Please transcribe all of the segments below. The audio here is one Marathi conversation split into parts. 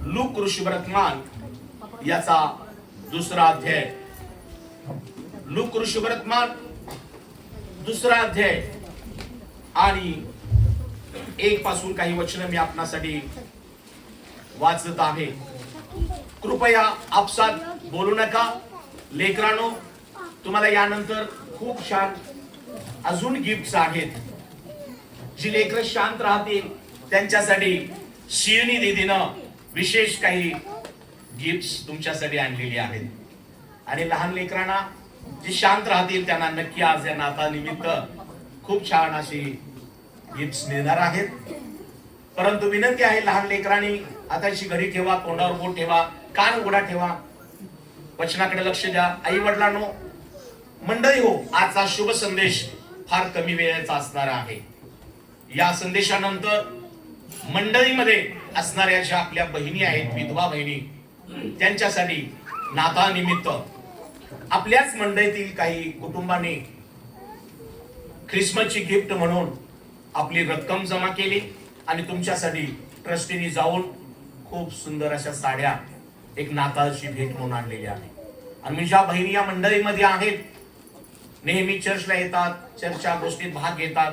लूक ऋषिवर्तमान याचा दुसरा अध्याय, लूक ऋषिवर्तमान दुसरा अध्याय आणि 1 पासून काही वचन मी आपणासाठी वाचत आहे. कृपया आपसात बोलू नका. लेकरांनो, तुम्हाला यानंतर खूप छान अजून गिफ्ट्स आहेत. जी लेकर शांत राहतील त्यांच्यासाठी शिवनी दीदीनं विशेष काही गिफ्ट्स तुमच्यासाठी आणलेली आहेत. आणि लहान लेकरांना जे शांत राहतील त्यांना नक्की आज या नाताळ निमित्त खूप छान अशी गिफ्ट्स मिळणार आहेत. परंतु विनंती आहे, लहान लेकरांनी हाताची घडी ठेवा, तोंडावर बोट ठेवा, कान उघडा ठेवा, वचनाकडे लक्ष द्या. आई वडिलांनो, मंडळी हो, आजचा शुभ संदेश फार कमी वेळेचा असणार आहे. या संदेशानंतर मंडळीमध्ये असणाऱ्या ज्या आपल्या बहिणी आहेत, विधवा बहिणी, त्यांच्यासाठी नाताळ निमित्त आपल्याच मंडळीतील काही कुटुंबांनी ख्रिसमसची गिफ्ट म्हणून आपली रक्कम जमा केली आणि तुमच्यासाठी ट्रस्टीने जाऊन खूप सुंदर अशा साड्या एक नाताळची भेट म्हणून आणलेली आहे. आणि ज्या बहिणी या मंडळीमध्ये आहेत, नेहमी चर्चला येतात, चर्चच्या गोष्टीत भाग घेतात,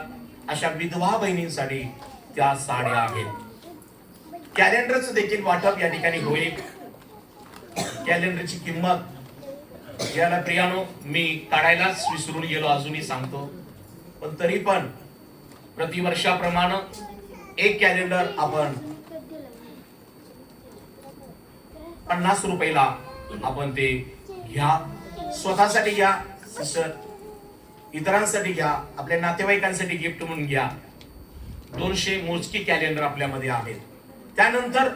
अशा विधवा बहिणींसाठी त्या साड्या आहेत. कॅलेंडरचं देखील वाटप या ठिकाणी होईल. कॅलेंडरची किंमत याला प्रियानो मी काढायलाच विसरून गेलो, अजूनही सांगतो. पण तरी पण प्रतिवर्षाप्रमाणे एक कॅलेंडर आपण 50 रुपयाला आपण ते घ्या. स्वतःसाठी घ्या सिस्टर, इतरांसाठी घ्या, आपल्या नातेवाईकांसाठी गिफ्ट म्हणून घ्या. 200 मोजकी कॅलेंडर आपल्यामध्ये आहेत. त्यानंतर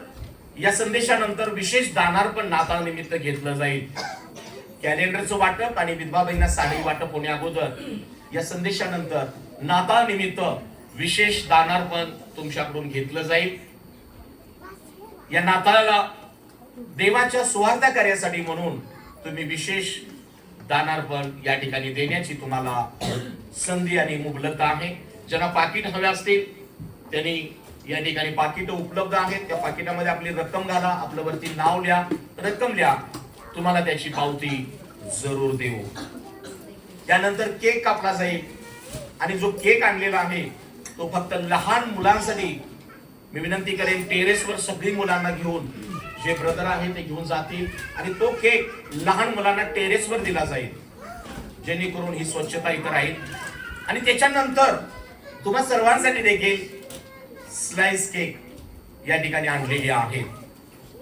या संदेशानंतर विशेष दानार्पण नाताळ निमित्त घेतलं जाईल. कॅलेंडरचं वाटप आणि विधवा बहिणींना साडी वाटप होण्या अगोदर या संदेशानंतर नाताळ निमित्त विशेष दानार्पण तुमच्याकडून घेतलं जाईल. या नाताळाला देवाच्या सुवार्थ कार्यासाठी म्हणून तुम्ही विशेष दानार्पण या ठिकाणी देण्याची तुम्हाला संधी आणि मुबलक आहे. ज्यांना पाकिट हवे असतील त्यांनी या ठिकाणी पाकिट उपलब्ध आहेत. त्या पाकिटामध्ये आपली रक्कम घाला, आपलं वरती नाव लिहा, रक्कम लिहा, तुम्हाला त्याची पावती जरूर देऊ. त्यानंतर केक कापला जाईल आणि जो केक आणलेला आहे तो फक्त लहान मुलांसाठी. मी विनंती करेन, टेरेसवर सगळी मुलांना घेऊन, जे ब्रदर आहे ते घेऊन जातील आणि तो केक लहान मुलांना टेरेसवर दिला जाईल, जेणेकरून ही स्वच्छता इथं राहील. आणि त्याच्यानंतर तुम्हा सर्वांसाठी देखील स्लाइस केक या ठिकाणी आणलेली आहे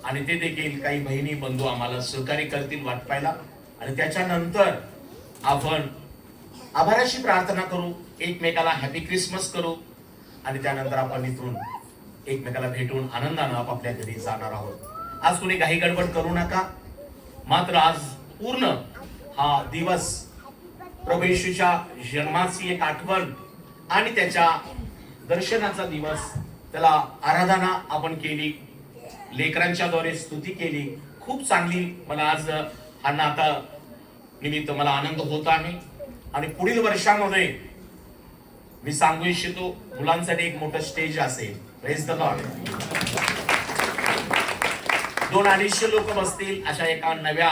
आणि ते देखील काही बहिणी बंधू आम्हाला सहकार्य करतील वाटपायला. आणि त्याच्यानंतर आपण आभाराची प्रार्थना करू, एकमेकाला हॅपी क्रिसमस करू आणि त्यानंतर आपण इथून एकमेकाला भेटून आनंदानं आपापल्या घरी जाणार आहोत. आज कोणी घाई गडबड करू नका. मात्र आज पूर्ण हा दिवस प्रभू येशूच्या जन्माची एक आठवण आणि त्याच्या दर्शनाचा दिवस, त्याला आराधना आपण केली, लेकरांच्या द्वारे स्तुती केली. खूप चांगली मला आज हा नाताळ निमित्त मला आनंद होत आहे. आणि पुढील वर्षामध्ये मी सांगू इच्छितो, मुलांसाठी एक मोठं स्टेज असेल. Praise the Lord. 200-250 लोक बसतील अशा एका नव्या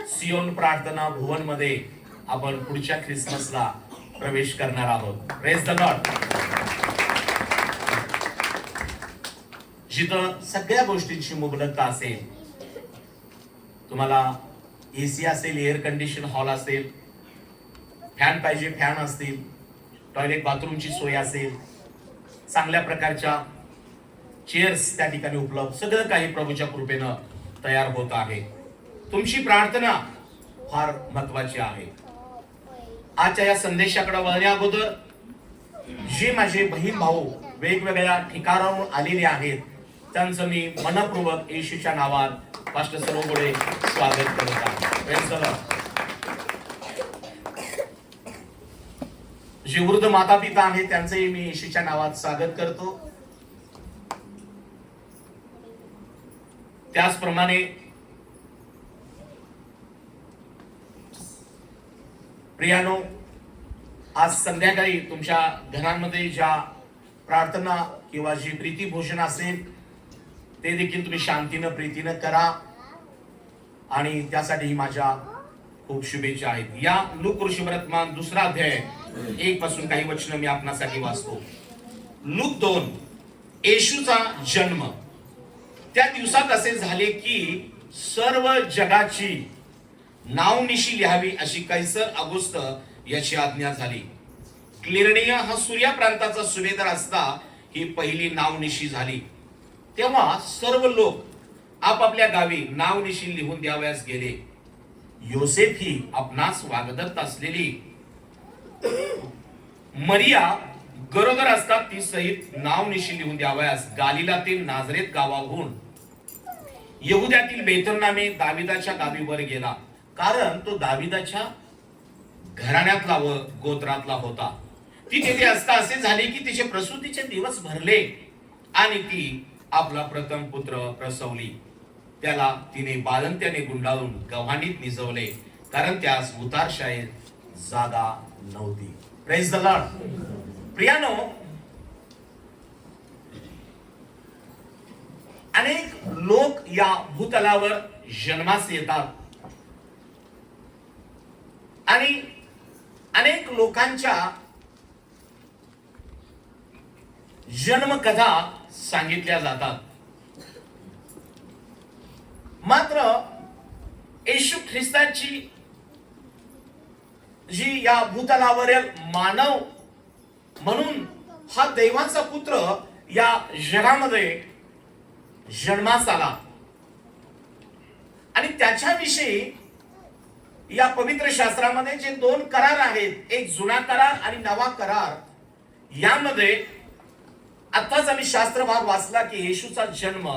सियोन प्रार्थना भवन मध्ये आपण पुढच्या ख्रिसमसला प्रवेश करणार आहोत. Praise the Lord. जिथं सगळ्या गोष्टींची मुबलकता असेल. तुम्हाला एसी असेल, एअर कंडिशन हॉल असेल, फॅन पाहिजे फॅन असतील, टॉयलेट बाथरूमची सोय असेल, चांगल्या प्रकारच्या चेअर्स त्या ठिकाणी उपलब्ध, सगळं काही प्रभूच्या कृपेनं तयार होत आहे. तुमची प्रार्थना फार महत्वाची आहे. आजच्या या संदेशाकडे वळण्या अगोदर जे माझे बहीण भाऊ वेगवेगळ्या ठिकाणावरून आलेले आहेत त्यांचं मी मनपूर्वक येशूच्या नावात पास्टर सरोगोडे स्वागत करत आहे. Praise the Lord. जे वृद्ध माता पिता आहेत त्यांचंही मी येशूच्या नावात स्वागत करतो. त्याचप्रमाणे प्रियानो, आज संध्याकाळी तुमच्या घरांमध्ये ज्या प्रार्थना किंवा जी प्रीती भोजन असेल ते देखील तुम्ही शांतीनं प्रीतीनं करा आणि त्यासाठी माझ्या खूप शुभेच्छा आहेत. या लूक ऋषिवर्तमान 2 अध्याय 1 पासून काही वचन मी आपणासाठी वाचतो. लूक 2. येशूचा जन्म. त्या दिवसात असे झाले की सर्व जगाची नावनिशी लिहावी अशी कैसर ऑगस्ट याची आज्ञा झाली. क्लिरनिया हा सूर्या प्रांताचा सुभेदार असता ही पहिली नावनिशी झाली. तेव्हा सर्व लोक आपापल्या गावी नावनिशी लिहून द्यावयास गेले. योसेफ ही आपणास वागदत्त असलेली मरिया गरोदर असतात ती सहित नावनिशी लिहून द्यावयास गालिलातील नाझरेत गावाहून यहुद्यातील बेथलनामे दाविदाच्या गावीवर गेला, कारण तो दाविदाच्या घराण्यातला व गोत्रातला होता. ती तेथे असता असे झाले की तिचे प्रसूतीचे दिवस भरले आणि ती आपला प्रथम पुत्र प्रसवली. त्याला तिने बालंत्याने गुंडाळून गव्हाणीत निजवले, कारण त्यास उतारशाळेत जागा नव्हती. Praise the Lord. प्रियानो, अनेक लोक या भूतलावर जन्मास येतात आणि अनेक लोकांच्या जन्मकथा सांगितल्या जातात. मात्र येशू ख्रिस्ताची जी या भूतलावरील मानव म्हणून हा देवाचा पुत्र या जगामध्ये जन्मास आला आणि त्याच्याविषयी या पवित्र शास्त्रामध्ये जे 2 करार आहेत, एक जुना करार आणि नवा करार, यामध्ये आताच आम्ही शास्त्र भाग वाचला की येशूचा जन्म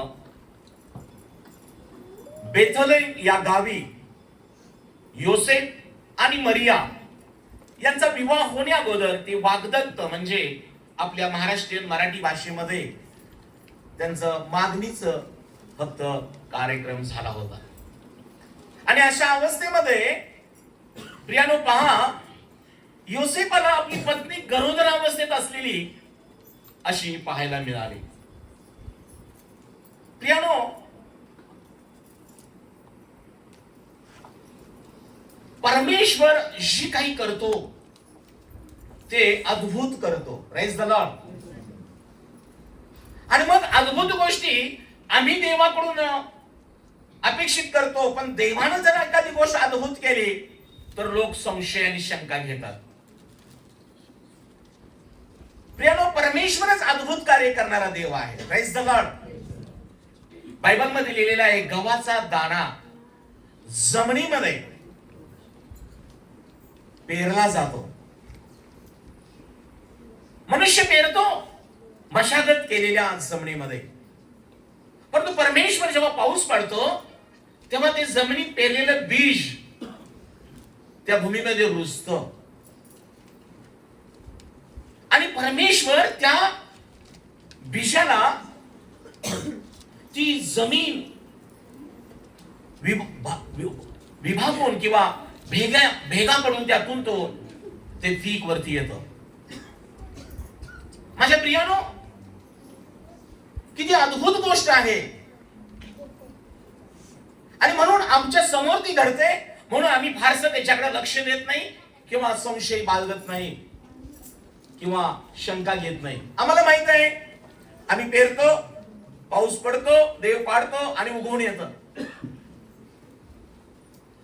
बेथलेम या गावी योसेफ आणि मरिया यांचा विवाह होण्याअगोदर ते वागदत्त म्हणजे आपल्या महाराष्ट्रीयन मराठी भाषेमध्ये त्यांचं मागणीचं फक्त कार्यक्रम झाला होता. आणि अशा अवस्थेमध्ये प्रियानो पहा, योसेफाला आपली पत्नी गरोदर अवस्थेत असलेली अशी पाहायला मिळाली. प्रियानो, परमेश्वर जी काही करतो ते अद्भुत करतो. Praise the Lord. आणि मग अद्भुत गोष्टी आम्ही देवाकडून अपेक्षित करतो, पण देवानं जर एखादी गोष्ट अद्भुत केली तर लोक संशय आणि शंका घेतात. प्रियानो, परमेश्वरच अद्भुत कार्य करणारा देव आहे. Praise the Lord. बायबल मध्ये लिहिलेला आहे, गव्हाचा दाणा जमिनीमध्ये पेरला जातो. मनुष्य पेरतो मशागत केलेल्या जमिनीमध्ये, परंतु परमेश्वर जेव्हा पाऊस पडतो तेव्हा ते जमिनीत पेरलेलं बीज त्या भूमीमध्ये रुजतं आणि परमेश्वर त्या बीजाला ती जमीन विभागून किंवा भेगा पडून त्यातून तो ते पीक वरती येतं. माझ्या प्रियानो, किती अद्भुत गोष्ट आहे. आणि म्हणून आमच्या समोर ती घडते, म्हणून आम्ही फारसं त्याच्याकडे लक्ष देत नाही किंवा संशय बाळगत नाही किंवा शंका घेत नाही. आम्हाला माहित आहे, आम्ही पेरतो, पाऊस पडतो, देव पाडतो आणि उगवून येतं.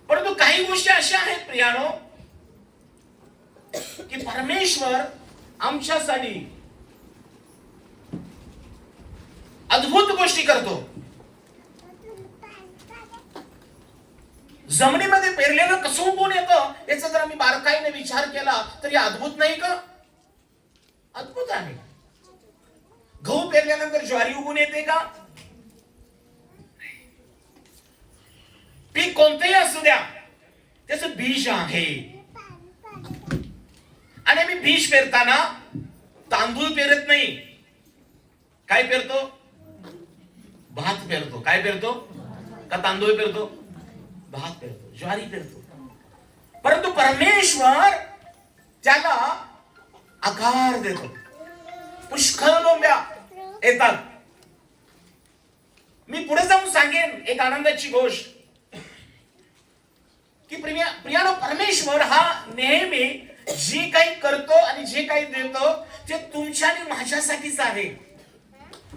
परंतु काही गोष्टी अशा आहेत प्रियानो की परमेश्वर आमच्यासाठी अद्भुत गोष्टी करतो. जमिनीमध्ये पेरलेलं कसं उगवून येतं याचा जर आम्ही बारकाईने विचार केला तर हे अद्भुत नाही का? अद्भुत आहे. गहू पेरल्यानंतर ज्वारी उगवून येते का? पीक कोणतेही असू द्या, त्याचं बीज आहे. आणि आम्ही बीज पेरताना तांदूळ पेरत नाही. काय पेरतो? भात पेरतो. काय पेरतो? का तांदूळ पेरतो? भात पेरतो, ज्वारी पेरतो. परंतु परमेश्वर त्याला आकार देतो. पुष्कळ लोंब्या येतात मी पुढे जाऊन सांगेन एक आनंदाची गोष्ट की प्रियानो, परमेश्वर हा नेहमी जे काही करतो आणि जे काही देतो ते तुमच्या आणि माझ्यासाठीच आहे,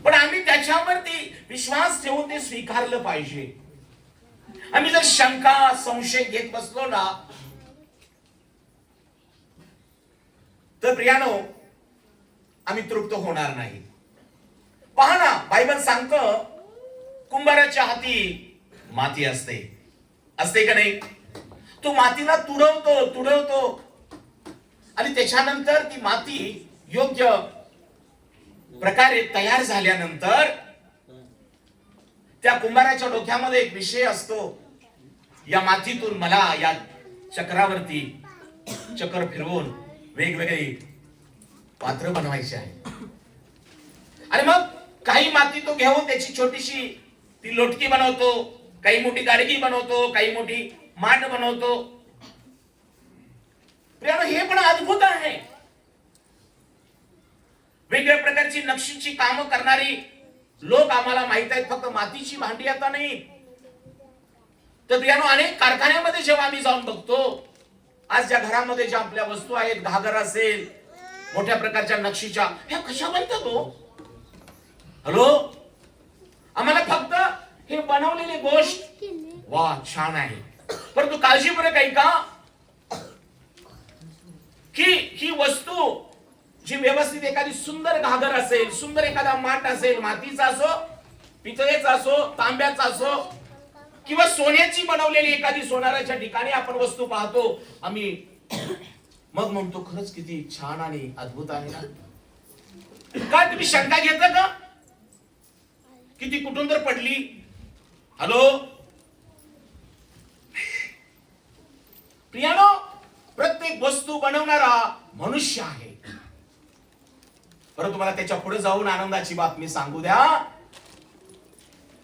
पण आम्ही त्याच्यावरती विश्वास ठेवून ते स्वीकारलं पाहिजे. आम्ही जर शंका संशय घेत बसलो ना तर प्रियानो आम्ही तृप्त होणार नाही. पहा ना, बायबल सांगतं कुंभाराच्या हाती माती असते, असते का नाही? तो मातीला तुडवतो आणि त्याच्यानंतर ती माती योग्य प्रकारे तयार झाल्यानंतर त्या कुंभाराच्या डोक्यामध्ये एक विषय असतो, या मातीतून मला या चक्रावरती चक्र फिरवून वेगवेगळे पात्र बनवायचे आहे. आणि मग काही माती तो घेऊन त्याची छोटीशी ती लोटकी बनवतो, काही मोठी गाडगी बनवतो, काही मोठी माठ बनवतो. हे पण अद्भुत आहे. वेगवेगळ्या प्रकारची नक्षीची कामं करणारी लोक आम्हाला माहित आहेत, फक्त मातीची भांडी आता नाही. तर प्रियानो, अनेक कारखान्यामध्ये जेव्हा आम्ही जाऊन बघतो, आज ज्या घरामध्ये ज्या आपल्या वस्तू आहेत, घागर असेल, मोठ्या प्रकारच्या नक्षीच्या, ह्या कशा बनतात हो? हॅलो, आम्हाला फक्त हे बनवलेली गोष्ट वा छान आहे, परंतु काळजीपूर्वक ऐका की ही वस्तू जी व्यवस्थित एखादी सुंदर घागर असेल, सुंदर एखादा माठ असेल, मातीचा असो, पितळेचा असो, तांब्याचा असो किंवा सोन्याची बनवलेली एखादी सोनाराच्या ठिकाणी आपण वस्तू पाहतो, आम्ही मग म्हणतो खरंच किती छान आणि अद्भुत आहे ना. काय तुम्ही शंका घेता का किती कुठून तर पडली? हॅलो प्रियानो, प्रत्येक वस्तू बनवणारा मनुष्य आहे, परंतु मला त्याच्या पुढे जाऊन आनंदाची बातमी सांगू द्या.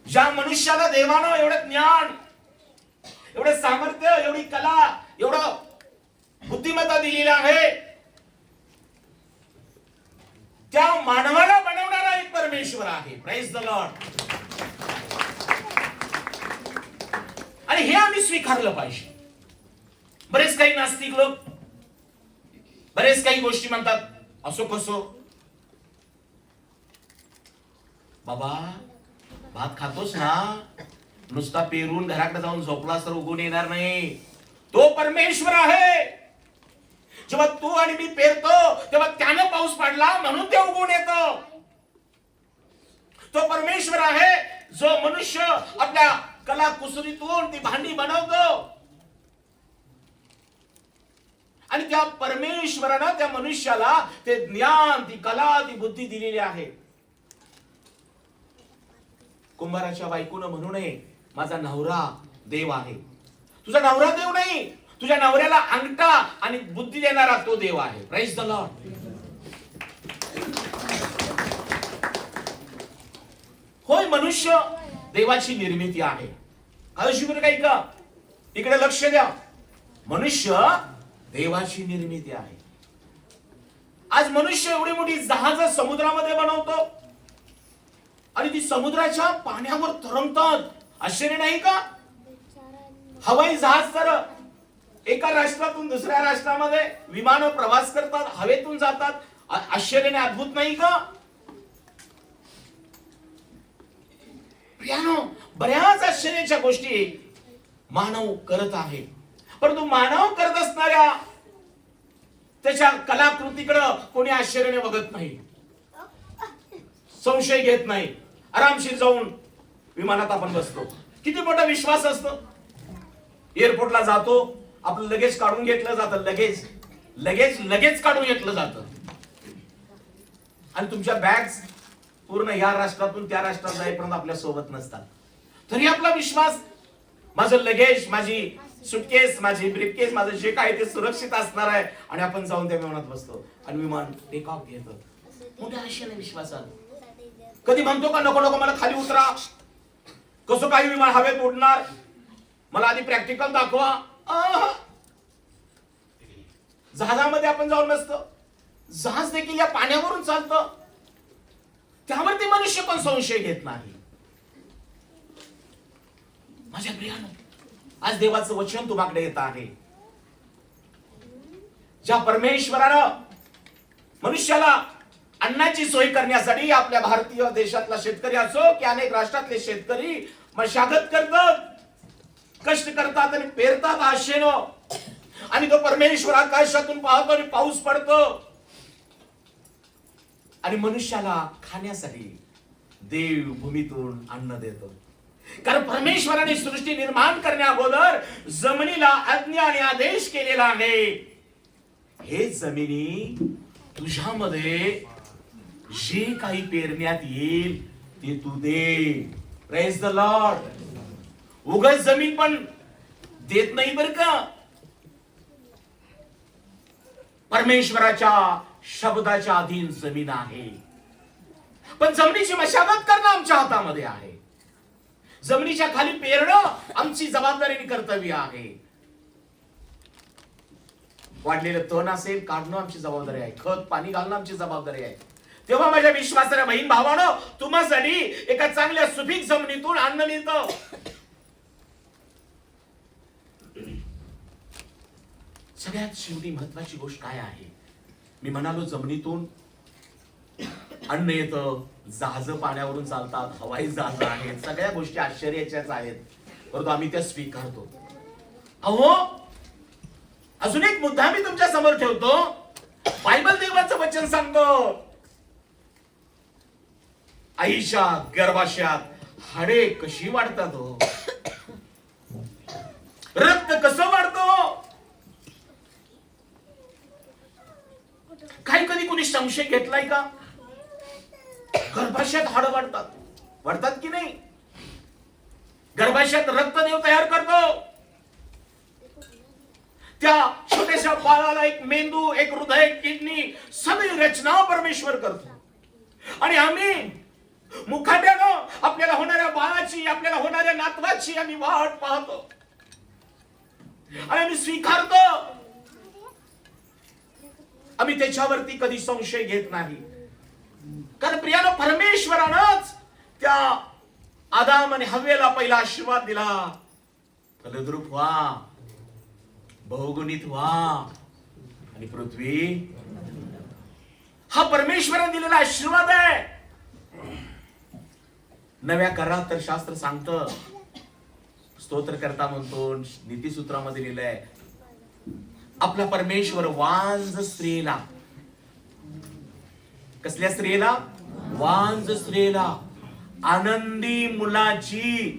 ज्या मनुष्याला देवानं एवढं ज्ञान, एवढं सामर्थ्य, एवढी कला, एवढं बुद्धिमत्ता दिलेला आहे, त्या मानवाला बनवणारा एक परमेश्वर आहे. Praise the Lord. आणि हे आम्ही स्वीकारलं पाहिजे. बरेच काही नास्तिक लोक बरेच काही गोष्टी म्हणतात, असो कसो बाबा, भात खातोस ना, नुसता पेरून घराकडे जाऊन झोपलास तर उगून येणार नाही. तो परमेश्वर आहे. जेव्हा तू आणि मी पेरतो तेव्हा त्यानं पाऊस पडला म्हणून ते उगवून येतो. तो परमेश्वर आहे जो मनुष्य आपल्या कला कुसरीतून ती भांडी बनवतो, आणि त्या परमेश्वरानं त्या मनुष्याला ते ज्ञान, ती कला, ती बुद्धी दिलेली आहे. कुंभाराच्या बायकोनं म्हणू नये माझा नवरा देव आहे. तुझा नवरा देव नाही, तुझ्या नवऱ्याला अंगठा आणि बुद्धी देणारा तो देव आहे. Praise the Lord. होय, मनुष्य देवाची निर्मिती आहे. काळजीपूर्वक ऐका, इकडे लक्ष द्या. मनुष्य देवाची निर्मिती आहे. आज मनुष्य एवढी मोठी जहाज समुद्रामध्ये बनवतो आणि ती समुद्राच्या पाण्यावर तरंगतात. आश्चर्य नाही का? हवाई जहाज तर एका राष्ट्रातून दुसऱ्या राष्ट्रामध्ये विमान प्रवास करतात, हवेतून जातात. आश्चर्याने अद्भुत नाही का? प्रियानो, बऱ्याच आश्चर्याच्या गोष्टी मानव करत आहे, परंतु मानव करत असणाऱ्या त्याच्या कलाकृतीकडे कोणी आश्चर्याने बघत नाही, संशय घेत नाही. आरामशीर जाऊन विमानात आपण बसतो. किती मोठा विश्वास असतो. एअरपोर्टला जातो, आपलं लगेज काढून घेतलं जातं, लगेच काढून घेतलं जातं, आणि तुमच्या बॅग्स पूर्ण या राष्ट्रातून त्या राष्ट्रात जाईपर्यंत आपल्या सोबत नसतात. तरी आपला विश्वास, माझं लगेज, माझी सुटकेस, माझी ब्रीफकेस, माझं जे काय ते सुरक्षित असणार आहे, आणि आपण जाऊन त्या विमानात बसतो आणि विमान टेक ऑफ घेतो मोठ्या आशेने, विश्वासाने. कधी म्हणतो का नको नको मला खाली उतरा, कसं काही विमान हवेत उडणार, मला आधी प्रॅक्टिकल दाखवा. जहाजामध्ये आपण जाऊन बसतो, जहाज देखील या पाण्यावरून चालतं, त्यावरती मनुष्य पण संशय घेत नाही. माझ्या प्रियानो, आज देवाचं वचन तुम्हाकडे येत आहे. ज्या परमेश्वरानं मनुष्याला अन्नाची सोय करण्यासाठी आपल्या भारतीय देशातला शेतकरी असो की अनेक राष्ट्रातले शेतकरी मशागत करतात, कष्ट करतात आणि पेरतात आशेनं, आणि तो परमेश्वर आकाशातून पाहतो आणि पाऊस पडतो आणि मनुष्याला खाण्यासाठी देव भूमीतून अन्न देतो. कारण परमेश्वराने सृष्टी निर्माण करण्या अगोदर जमिनीला आज्ञा आणि आदेश केलेला आहे. हे जमिनी तुझ्यामध्ये जे काही पेरण्यात येईल ते तू दे. Praise the lord. उगाच जमीन पण देत नाही बर का. परमेश्वराच्या शब्दाच्या अधीन जमीन आहे, पण जमिनीची मशागत करणं आमच्या हातामध्ये आहे. जमिनीच्या खाली पेरणं आमची जबाबदारी आणि कर्तव्य आहे. वाढलेलं तण असेल काढणं आमची जबाबदारी आहे, खत पाणी घालणं आमची जबाबदारी आहे. तेव्हा माझ्या विश्वासाच्या बहीण भावानं तुम्हासाठी एका चांगल्या सुपीक जमिनीतून अन्न मिळतं. सगळ्यात शेवटी महत्वाची गोष्ट काय आहे? मी म्हणालो जमिनीतून अन्न येतं, जहाज पाण्यावरून चालतात, हवाई जहाज आहेत, सगळ्या गोष्टी आश्चर्याच्याच आहेत, परंतु आम्ही त्या स्वीकारतो. अहो, अजून एक मुद्दा मी तुमच्या समोर ठेवतो. बायबल देवाचं वचन सांगतो, आईच्या गर्भाशयात हाडे कशी वाढतात हो, रक्त कसं वाढतो. काही कधी कोणी संशय घेतलाय का? गर्भाशयात हाड वाढतात की नाही? गर्भाशयात रक्तदेव तयार करतो. त्या छोट्याशा बाळाला एक मेंदू, एक हृदय, किडनी, सगळी रचना परमेश्वर करतो. आणि आम्ही मुखाट्यानं आपल्याला होणाऱ्या बाळाची, आपल्याला होणाऱ्या नातवाची आम्ही वाट पाहतो आणि आम्ही स्वीकारतो. आम्ही त्याच्यावरती कधी संशय घेत नाही. कारण प्रियानं परमेश्वरानंच त्या आदाम आणि हव्वेला पहिला आशीर्वाद दिला, फलद्रूप व्हा, बहुगुणित व्हा आणि पृथ्वी. हा परमेश्वराने दिलेला आशीर्वाद आहे. नव्या करारात तर शास्त्र सांगतं, स्तोत्र करता म्हणतो, नीतिसूत्रामध्ये लिहिलंय, आपला परमेश्वर वांज स्त्रीला, कसल्या स्त्रीला? वांज स्त्रीला आनंदी मुलाची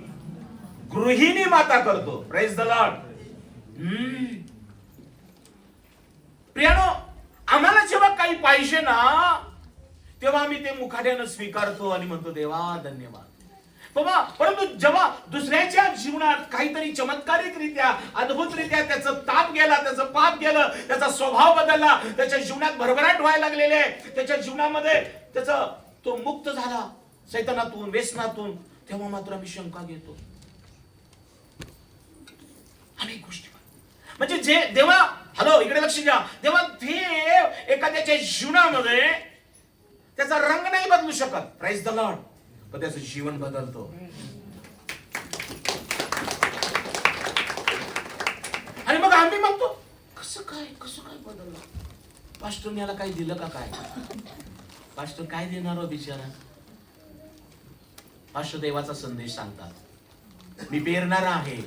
गृहिणी माता करतो. Praise the Lord. प्रियानो, आम्हाला जेव्हा काही पाहिजे ना, तेव्हा आम्ही ते मुखाट्यानं स्वीकारतो आणि म्हणतो देवा धन्यवाद बाबा. परंतु जेव्हा दुसऱ्याच्या जीवनात काहीतरी चमत्कारिकरित्या, अद्भुतरित्या त्याचं ताप गेला, त्याचं पाप गेलं, त्याचा स्वभाव बदलला, त्याच्या जीवनात भरभराट व्हायला लागलेले, त्याच्या जीवनामध्ये त्याचा तो मुक्त झाला सैतानातून, व्यसनातून, तेव्हा मात्र आम्ही शंका घेतो. अनेक गोष्टी म्हणजे जे देवा, हॅलो इकडे लक्ष द्या, देवा देव एखाद्याच्या जीवनामध्ये त्याचा रंग नाही बदलू शकत, प्राइज द लॉर्ड, पण त्याचं जीवन बदलतो. आणि मग आम्ही म्हणतो कसं काय बदललं? पास्टरने याला काही दिलं का काय? पास्टर काय देणार हो बिचारा? पास्टर देवाचा संदेश सांगतात, मी पेरणारा आहे,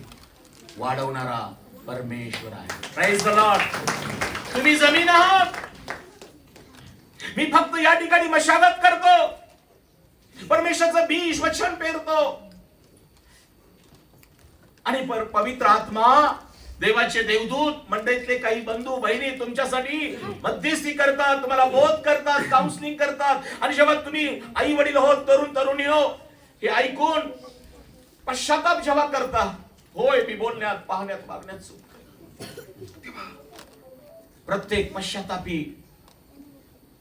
वाढवणारा परमेश्वर आहे. Praise the Lord. तुम्ही जमीन आहात, मी फक्त या ठिकाणी मशागत करतो, परमेश्वराचं बीज वचन पेरतो आणि पवित्र आत्मा, देवाचे देवदूत, मंडळीतले काही बंधू बहिणी तुमच्यासाठी मध्यस्थी करतात, तुम्हाला बोध करतात, काउन्सिलिंग करतात. आणि जेव्हा तुम्ही आई वडील हो, तरुण तरुणी हो, हे ऐकून पश्चाताप जेव्हा करता, होय मी बोलण्यात, पाहण्यात, वागण्यात चूक, प्रत्येक पश्चातापी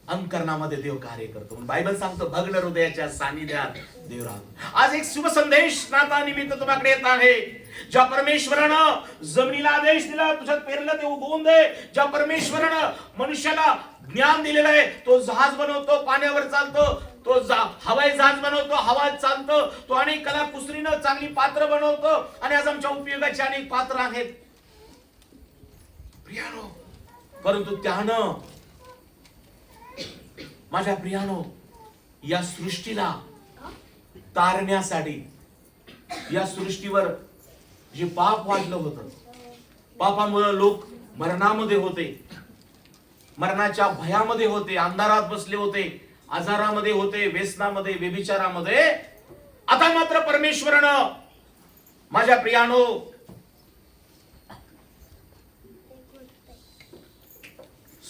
अंकरणामध्ये देव कार्य करतो. बायबल सांगतो, भग्न हृदयाच्या सानिध्यात देव राहतो. आज एक शुभ संदेश नाता निमित्त तुमच्याकडे येत आहे. ज्या परमेश्वरानं जमिनीला आदेश दिला, तुझ्यात पेरलं ते उगवून दे, ज्या परमेश्वरानं मनुष्याला ज्ञान दिलेलं आहे, तो जहाज बनवतो, पाण्यावर चालतो, तो हवाई जहाज बनवतो, हवा चालतो, तो अनेक कला कुसरीनं चांगली पात्र बनवतो आणि आज आमच्या उपयोगाची अनेक पात्र आहेत प्रियानो. परंतु त्यानं माझ्या प्रियानो या सृष्टीला तारण्यासाठी, या सृष्टीवर जे पाप वाढलं होतं, पापामुळे लोक मरणामध्ये होते, मरणाच्या भयामध्ये होते, अंधारात बसले होते, आजारामध्ये होते, व्यसनामध्ये, व्यभिचारामध्ये. आता मात्र परमेश्वरानं माझ्या प्रियानो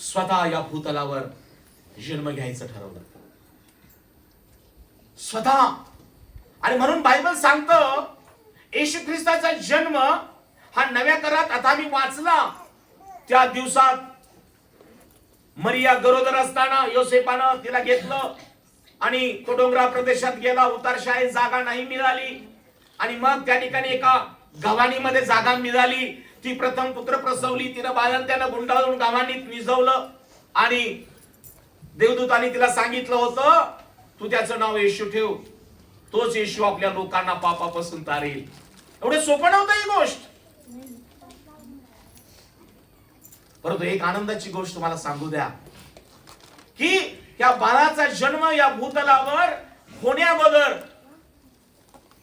स्वतः या भूतलावर जन्म घ्यायचं ठरवलं स्वतः. आणि म्हणून बायबल सांगतं येशू ख्रिस्ताचा जन्म हा नव्या करारात आता मी वाचला. त्या दिवसात मरिया गरोदर असताना योसेपानं तिला घेतलं आणि तो डोंगरा प्रदेशात गेला. उतारशाही जागा नाही मिळाली आणि मग त्या ठिकाणी एका गव्हाणीमध्ये जागा मिळाली. ती प्रथम पुत्र प्रसवली. तिनं बाळंत्यानं गुंडाळून गव्हाणीत निजवलं आणि देवदूतांनी तिला सांगितलं होतं तू त्याचं नाव येशू ठेव. तोच येशू आपल्या लोकांना पापापासून तारेल. एवढे सोपं नव्हतं ही गोष्ट. परंतु एक आनंदाची गोष्ट तुम्हाला सांगू द्या की या बाळाचा जन्म या भूतलावर होण्याबरोबर,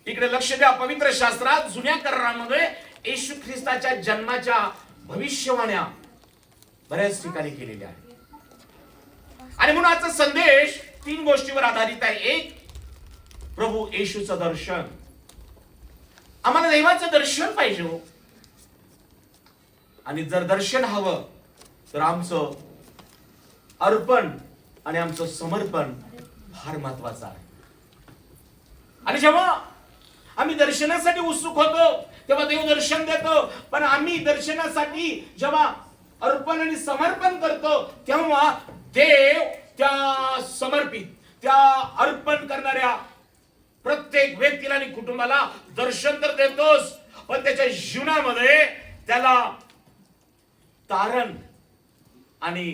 इकडे लक्ष द्या, पवित्र शास्त्रात जुन्या करारामध्ये येशू ख्रिस्ताच्या जन्माच्या भविष्यवाण्या बऱ्याच ठिकाणी केलेल्या आहेत. आणि म्हणून आजचा संदेश 3 गोष्टीवर आधारित आहे. एक, प्रभू येशूचं दर्शन. आम्हाला देवाचं दर्शन पाहिजे हो. आणि जर दर्शन हवं तर आमचं अर्पण आणि आमचं समर्पण फार महत्वाचं आहे. आणि जेव्हा आम्ही दर्शनासाठी उत्सुक होतो तेव्हा देव दर्शन देतो. पण आम्ही दर्शनासाठी जेव्हा अर्पण आणि समर्पण करतो तेव्हा देव त्या समर्पित, त्या अर्पण करणाऱ्या प्रत्येक व्यक्तीला आणि कुटुंबाला दर्शन तर देतोच, पण त्याच्या जीवनामध्ये त्याला तारण आणि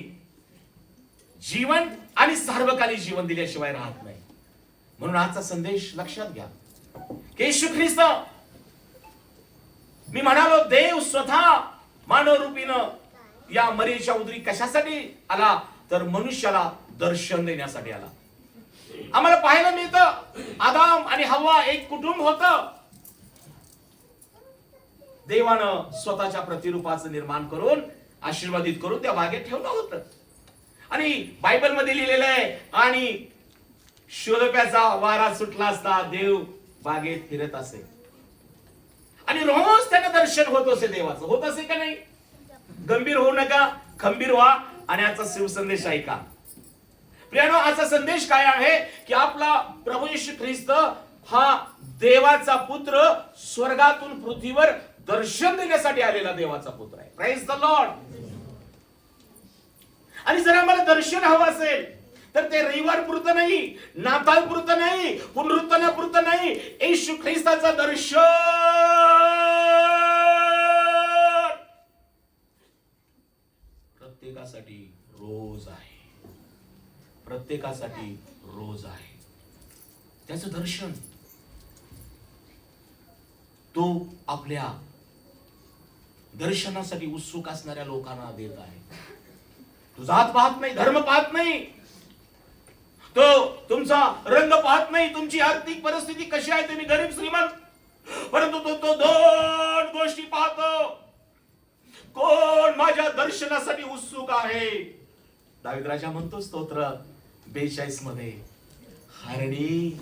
जीवन आणि सार्वकालिक जीवन दिल्याशिवाय राहत नाही. म्हणून आजचा संदेश लक्षात घ्या. येशू ख्रिस्त, मी म्हणालो देव स्वतः मानवरूपीनं या मरीच्या उदरी कशासाठी आला तर मनुष्याला दर्शन देण्यासाठी आला. आम्हाला पाहायला मिळतं आदाम आणि हव्वा एक कुटुंब होतं. देवानं स्वतःच्या प्रतिरूपाचं निर्माण करून आशीर्वादित करून त्या बागेत ठेवलं होतं. आणि बायबल मध्ये लिहिलेलं आहे आणि शोधप्याचा वारा सुटला असता देव बागेत फिरत असे आणि रोज त्यांना दर्शन होत असे. देवाचं होत असे का नाही? गंभीर होऊ नका, खंबीर व्हा आणि आजचा शिवसंदेश ऐका. प्रियानो, आजचा संदेश काय आहे की आपला प्रभू येशू ख्रिस्त हा देवाचा पुत्र, स्वर्गातून पृथ्वीवर दर्शन देण्यासाठी आलेला देवाचा पुत्र आहे. Praise the Lord. आणि जर आम्हाला दर्शन हवं असेल तर ते रविवार पुरतं नाही, नाताळ पुरतं नाही, पुनरुत्थानापुरतं नाही. येशू ख्रिस्ताचं दर्शन प्रत्येकासाठी रोज आहे. प्रत्येकासाठी रोज आहे त्याचं दर्शन. तो आपल्या दर्शनासाठी उत्सुक असणाऱ्या लोकांना देत आहे. तो जात पाहत नाही, धर्म पाहत नाही, तो तुमचा रंग पाहत नाही, तुमची आर्थिक परिस्थिती कशी आहे, तुम्ही गरीब श्रीमंत, परंतु तो 2 गोष्टी पाहतो. कोण माझ्या दर्शनासाठी उत्सुक आहे. दावीद राजा म्हणतो स्तोत्र 42 मध्ये, हरणी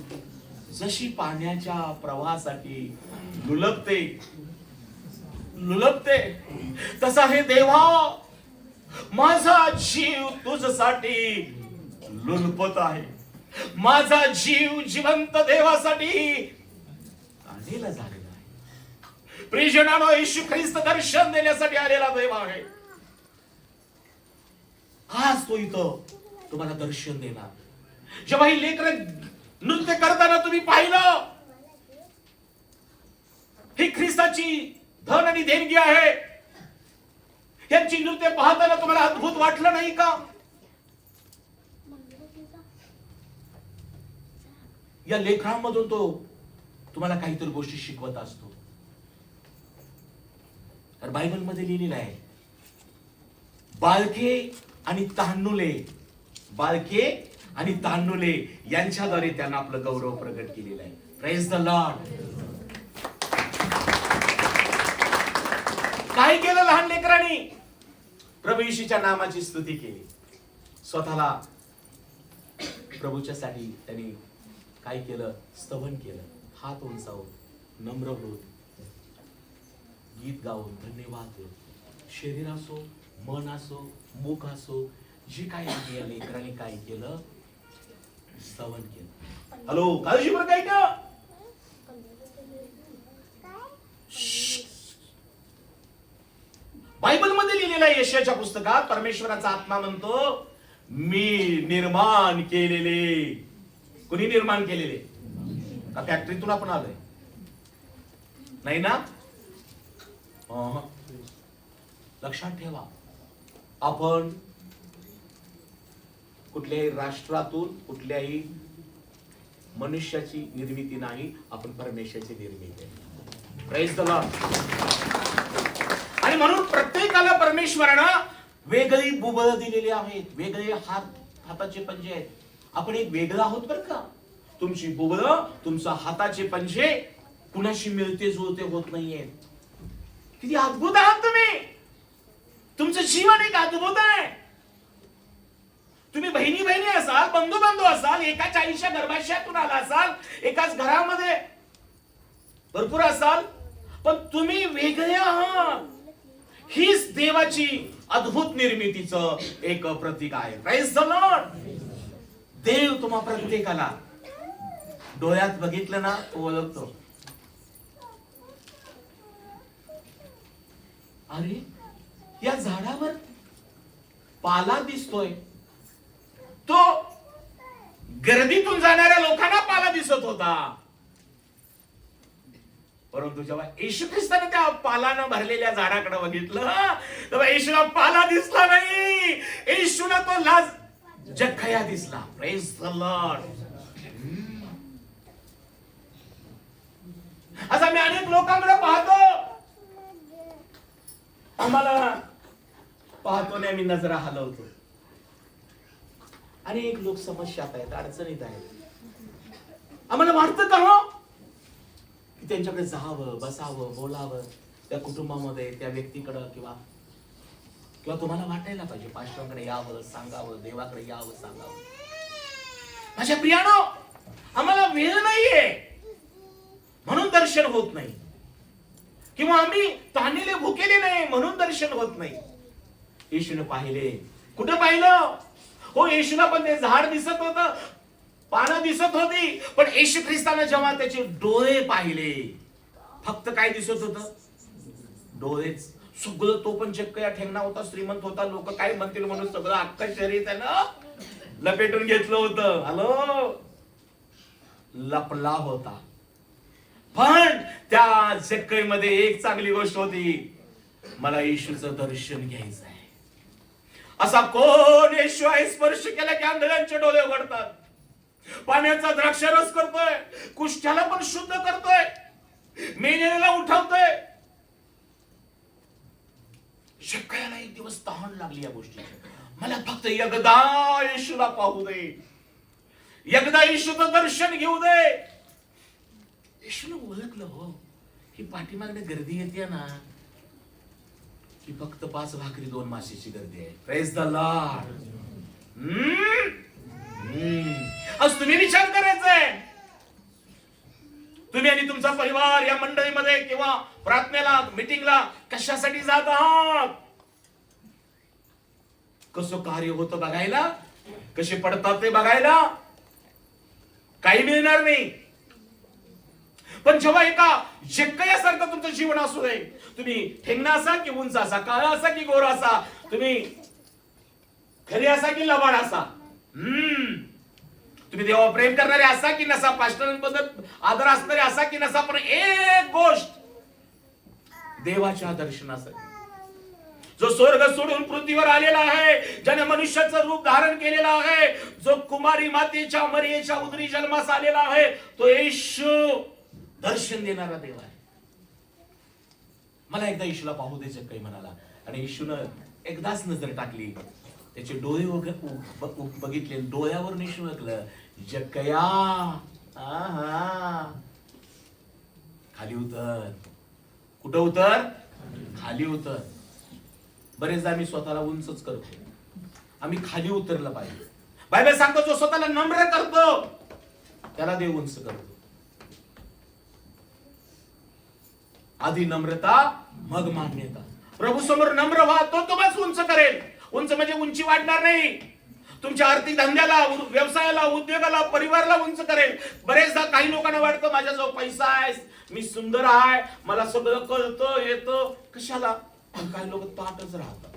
जशी पाण्याच्या प्रवाहासाठी लुलबते लुलबते तसा हे देवा माझा जीव तुझसाठी लुलपत आहे. माझा जीव जिवंत देवासाठी काढलेला झालेला आहे. प्रियजनांनो, येशू ख्रिस्त दर्शन देण्यासाठी आलेला देव आहे. आज तो इथं तुम्हाला दर्शन देणार. जेव्हा ही लेकरं नृत्य करताना तुम्ही पाहिलं, ही ख्रिस्ताची धन आणि देणगी आहे. यांची नृत्य पाहताना तुम्हाला अद्भुत वाटलं नाही का? या लेखांमधून तो तुम्हाला काहीतरी गोष्टी शिकवत असतो. तर बायबलमध्ये लिहिलेलं आहे, बाळके आणि तांडुले यांच्याद्वारे त्यांना आपलं गौरव प्रगट केलेलं आहे. Praise the Lord. काय केलं लहान लेकरांनी? प्रभू येशूच्या नामाची स्तुती केली. स्वतःला प्रभूच्या साठी त्यांनी काय केलं? स्तवन केलं. हात उंचावून, नम्र होऊन, गीत गाऊन, धन्यवाद देऊन, शरीर असो, मन असो, मुख असो, जे काय आहे या लेकराने काय केलं? स्तवन केलं. हॅलो, काळजी बरं काय का? बायबलमध्ये लिहिलेल्या यशाच्या पुस्तकात परमेश्वराचा आत्मा म्हणतो, मी निर्माण केलेले. कुणी निर्माण केलेले? का फॅक्टरीतून आपण आलोय? नाही ना. लक्षात ठेवा, आपण कुठल्याही राष्ट्रातून, कुठल्याही मनुष्याची निर्मिती नाही, आपण परमेश्वराची निर्मिती आहे. Praise the Lord. आणि म्हणून प्रत्येकाला परमेश्वरानं वेगळी बुबळ दिलेली आहेत, वेगळे हाताचे पंजे आहेत. आपण एक वेगळं आहोत बरं का. तुमची बुबळ, तुमचा हाताचे पंजे कुणाशी मिळते जुळते होत नाहीये. किती अद्भुत आहात तुम्ही. तुमचं जीवन एक अद्भुत आहे. तुम्ही बहिणी बहिणी असाल, बंधू बंधू असाल, एकाच आईच्या गर्भाशयातून आला असाल, एकाच घरामध्ये भरपूर असाल, पण तुम्ही वेगळे आहात. हीच देवाची अद्भुत निर्मितीचं एक प्रतीक आहे. Praise the Lord. देव तुम्हा प्रत्येकाला डोळ्यात बघितलं ना, तो ओळखतो. अरे, या झाडावर पाला दिसतोय. तो गर्दीतून जाणाऱ्या लोकांना पाला दिसत होता, परंतु जेव्हा येशू ख्रिस्ताने त्या पालानं भरलेल्या झाडाकडे बघितलं, तेव्हा येशूला पाला दिसला नाही, येशूला तो लाज जखया दिसला. Praise the Lord. आज आम्ही अनेक लोकांकडे पाहतो, आम्हाला पाहतो आणि आम्ही नजरा हलवतो. अनेक लोक समस्यात आहेत, अडचणीत आहेत. आम्हाला वाटतं का हो की त्यांच्याकडे जावं, बसावं, बोलावं, त्या कुटुंबामध्ये, त्या व्यक्तीकडं, किंवा तुम्हाला वाटायला पाहिजे पास्टरांकडे यावं, सांगावं, देवाकडे यावं, सांगावं. माझ्या प्रियानो, आम्हाला वेळ नाहीये म्हणून दर्शन होत नाही, किंवा आम्ही ताणलेले भुकेले नाही म्हणून दर्शन होत नाही. येशूने पाहिले. कुठं पाहिलं? हो, येशूला पण ते झाड दिसत होतं, पानं दिसत होती, पण येशू ख्रिस्ताने जेव्हा त्याचे डोळे पाहिले, फक्त काय दिसत होतं? डोळेच. सगळं, तो पण चक्कया ठेंगणा होता, श्रीमंत होता, लोक काय म्हणतील म्हणून सगळं अख्खं शरीर त्यानं लपेटून घेतलं होतं. हॅलो, लपला होता. पण त्या चक्कईमध्ये एक चांगली गोष्ट होती, मला येशूचं दर्शन घ्यायचं आहे. असा कोण येशू आहे स्पर्श केला की आंधळ्यांचे डोळे उघडतात, पाण्याचा द्राक्षारस करतोय, कुष्ठ्याला पण शुद्ध करतोय, मेलेल्याला उठवतोय. शक्याला एक दिवस तहान लागली या गोष्टीची. मला फक्त एकदा येशूला पाहू दे, एकदा येशूचं दर्शन घेऊ दे. येशूने ओळखलं हो ही पाठीमागणे गर्दी येते ना, की फक्त 5 भाकरी 2 माशीची गर्दी आहे. Praise the Lord. आज तुम्ही विचार करायचंय, तुम्ही आणि तुमचा परिवार या मंडळीमध्ये किंवा प्रार्थनेला, मीटिंगला कशासाठी जात आहात? कसं कार्य होतं बघायला, कसे पडतात ते बघायला? काही मिळणार नाही. पण जेव्हा एका जक्कयासारखं तुमचं जीवन असू दे, तुम्ही ठेंगणा असा की उंच असा, काळा असा की गोरा असा, तुम्ही खरे असा की लबाड असा, तुम्ही देवा प्रेम करणारे असा की नसा, पास्टरांबद्दल आदर असणारे असा की नसा, पण एक गोष्ट देवाच्या दर्शनासाठी जो स्वर्ग सोडून पृथ्वीवर आलेला आहे, ज्याने मनुष्याचं रूप धारण केलेलं आहे, जो कुमारी मातेच्या मरियेच्या उदरी जन्मास आलेला आहे, तो येशू दर्शन देणारा देव आहे. मला एकदा येशूला पाहू दे, जक्कई म्हणाला. आणि येशूनं एकदाच नजर टाकली, त्याचे डोळे बघितले, डोळ्यावर येशू ओळखलं, जक्कया खाली उतर. कुठं उतर? खाली उतर. बरेचदा आम्ही स्वतःला उंचच करतो, आम्ही खाली उतरलं पाहिजे. बायबल सांगतो, जो स्वतःला नम्र करतो त्याला देव उंच करतो. आधी नम्रता मग मान्यता. प्रभू समोर नम्र व्हा, तो तुम्हाला उंच करेल. उंच म्हणजे उंची वाढणार नाही, तुमच्या आर्थिक धंद्याला, व्यवसायाला, उद्योगाला, परिवाराला उंच करेल. बरेचदा काही लोकांना वाटतं माझ्याजवळ पैसा आहे, मी सुंदर आहे, मला सगळं कळतं येतं, कशाला? काही लोक ताटच राहतात.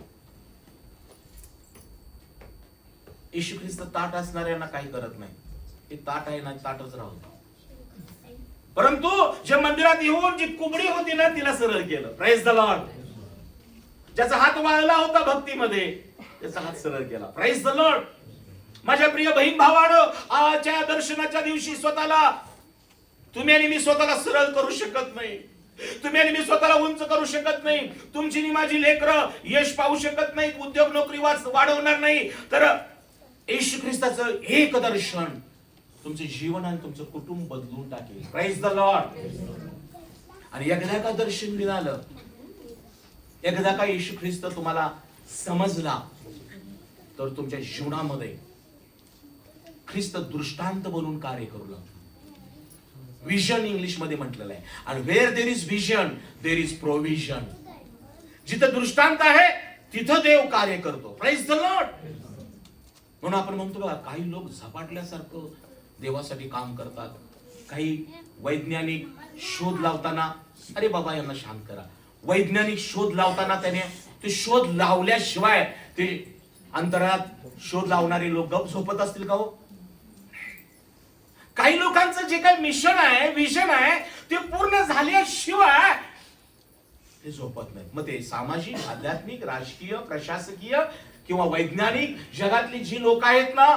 येशू ख्रिस्त ताट असणाऱ्यांना काही करत नाही, ते ताट आहे ना, ताटच राहतं. परंतु जे मंदिरात येऊन जी कुबडी होती ना, तिला सरळ केलं. Praise the Lord. ज्याचा हात वाळला होता भक्तीमध्ये, त्याचा हात सरळ केला. Praise the Lord. माझ्या प्रिय बहीण भावांनो, आजच्या दर्शनाच्या दिवशी स्वतःला, तुम्ही आणि मी स्वतःला सरळ करू शकत नाही, तुम्ही आणि मी स्वतःला उंच करू शकत नाही. तुमची आणि माझी लेकरं यश पाहू शकत नाही, उद्योग नोकरी वाढवणार नाही. तर येशू ख्रिस्ताचं एक दर्शन तुमचे जीवन आणि तुमचं कुटुंब बदलून टाकेल. Praise the Lord. आणि एकदा का दर्शन मिळालं, एकदा का येशू ख्रिस्त तुम्हाला समजला, तर तुमच्या जीवनामध्ये ख्रिस्त दृष्टांत बनून कार्य करू लागतो. विजन इंग्लिश मध्ये म्हटलेलं आहे. आणि where there is vision there is provision. जिथं दृष्टांत आहे तिथं देव कार्य करतो. Praise the Lord. म्हणून आपण म्हणतो बघा, काही लोक झपाटल्यासारखं देवासाठी काम करतात. काही वैज्ञानिक शोध लावताना, अरे बाबा यांना शांत करा, वैज्ञानिक शोध लावताना त्याने ते शोध लावल्याशिवाय ते अंतरात शोध लावणारे लोक गप झोपत असतील का हो? काही लोकांचं जे काही मिशन आहे, विजन आहे, ते पूर्ण झाल्याशिवाय ते झोपत नाही. मग ते सामाजिक, आध्यात्मिक, राजकीय, प्रशासकीय किंवा वैज्ञानिक जगातली जी लोक आहेत ना,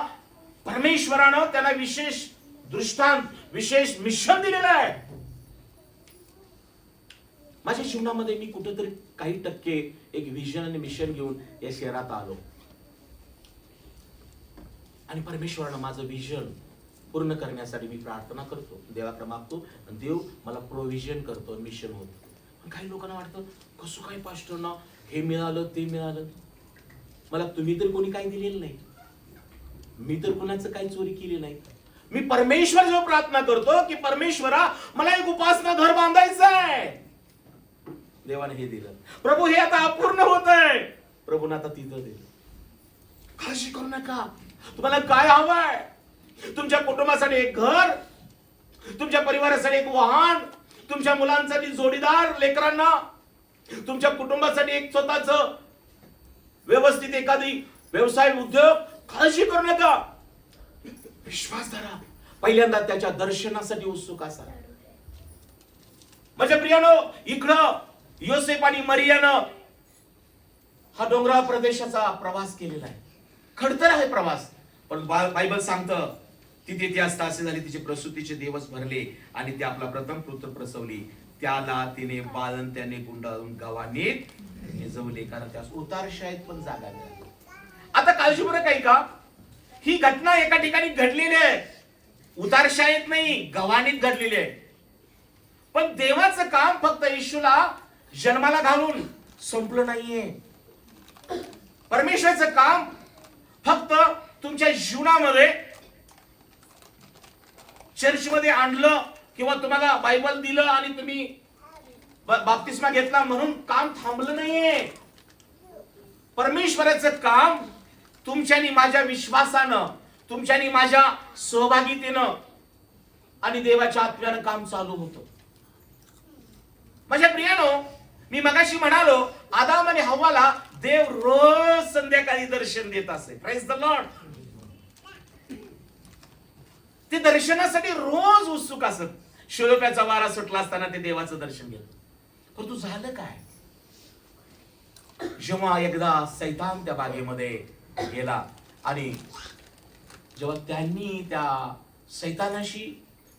परमेश्वरानं त्यांना विशेष दृष्टांत, विशेष मिशन दिलेलं आहे. माझ्या जीवनामध्ये मी कुठेतरी काही टक्के एक विजन आणि मिशन घेऊन या शहरात आलो, आणि परमेश्वरानं माझं विजन पूर्ण करण्यासाठी मी प्रार्थना करतो, देवाकडे मागतो, आणि देव मला प्रोव्हिजन करतो, मिशन होतं. काही लोकांना वाटतं, कसं काही पास्टरना हे मिळालं ते मिळालं. मला तुम्ही तर कोणी काही दिलेलं नाही, मी तर कोणाचं काही चोरी केली नाही. मी परमेश्वर जो प्रार्थना करतो की परमेश्वरा मला एक उपासना घर बांधायचं आहे, देवाने हे दिलं. प्रभू हे आता अपूर्ण होत आहे, प्रभूने आता तिथं दिलं. काळजी करू नका. तुम्हाला काय हवंय? तुमच्या कुटुंबासाठी एक घर, तुमच्या परिवारासाठी एक वाहन, तुमच्या मुलांसाठी जोडीदार, लेकरांना, तुमच्या कुटुंबासाठी एक स्वतःच व्यवस्थित एखादी व्यवसाय, उद्योग. काळजी करू नका, विश्वास धरा. पहिल्यांदा त्याच्या दर्शनासाठी उत्सुक असा. माझ्या प्रियानो, इकडं योसेफ आणि मरियानं हा डोंगराळ प्रदेशाचा प्रवास केलेला आहे. खडतर आहे प्रवास, पण बायबल सांगतं तिथे ती असता असे झाले, तिचे प्रसूतीचे दिवस भरले आणि ती आपला प्रथम पुत्र प्रसवली. त्याला तिने बाळंत्याने गुंडाळून गावानीत निजवले, कारण त्यास उतारशाळेत पण जागा मिळाली. आता काळजी बरं काही का, ही घटना एका ठिकाणी घडलेली आहे, उतारशाळेत नाही, गव्हाणीत घडलेली आहे. पण देवाचं काम फक्त येशूला जन्माला घालून संपलं नाहीये. परमेश्वराचं काम फक्त तुमच्या जीवनामध्ये चर्चमध्ये आणलं किंवा तुम्हाला बायबल दिलं आणि तुम्ही बाप्तिस्मा घेतला म्हणून काम थांबलं नाहीये. परमेश्वराचं काम तुमच्यानी माझ्या विश्वासानं, तुमच्यानी माझ्या सहभागितेनं आणि देवाच्या आत्म्यानं काम चालू होतं. माझ्या प्रियानो, मी मगाशी म्हणालो, आदाम आणि हव्वाला देव रोज संध्याकाळी दर्शन देत असे. Praise the Lord. ते दर्शनासाठी रोज उत्सुक असत. शिलोप्याचा वारा सुटला असताना ते देवाचं दर्शन घेत. परंतु झालं काय? जेव्हा एकदा सैतान त्या बागेमध्ये गेला आणि जेव्हा त्यांनी त्या सैतानाशी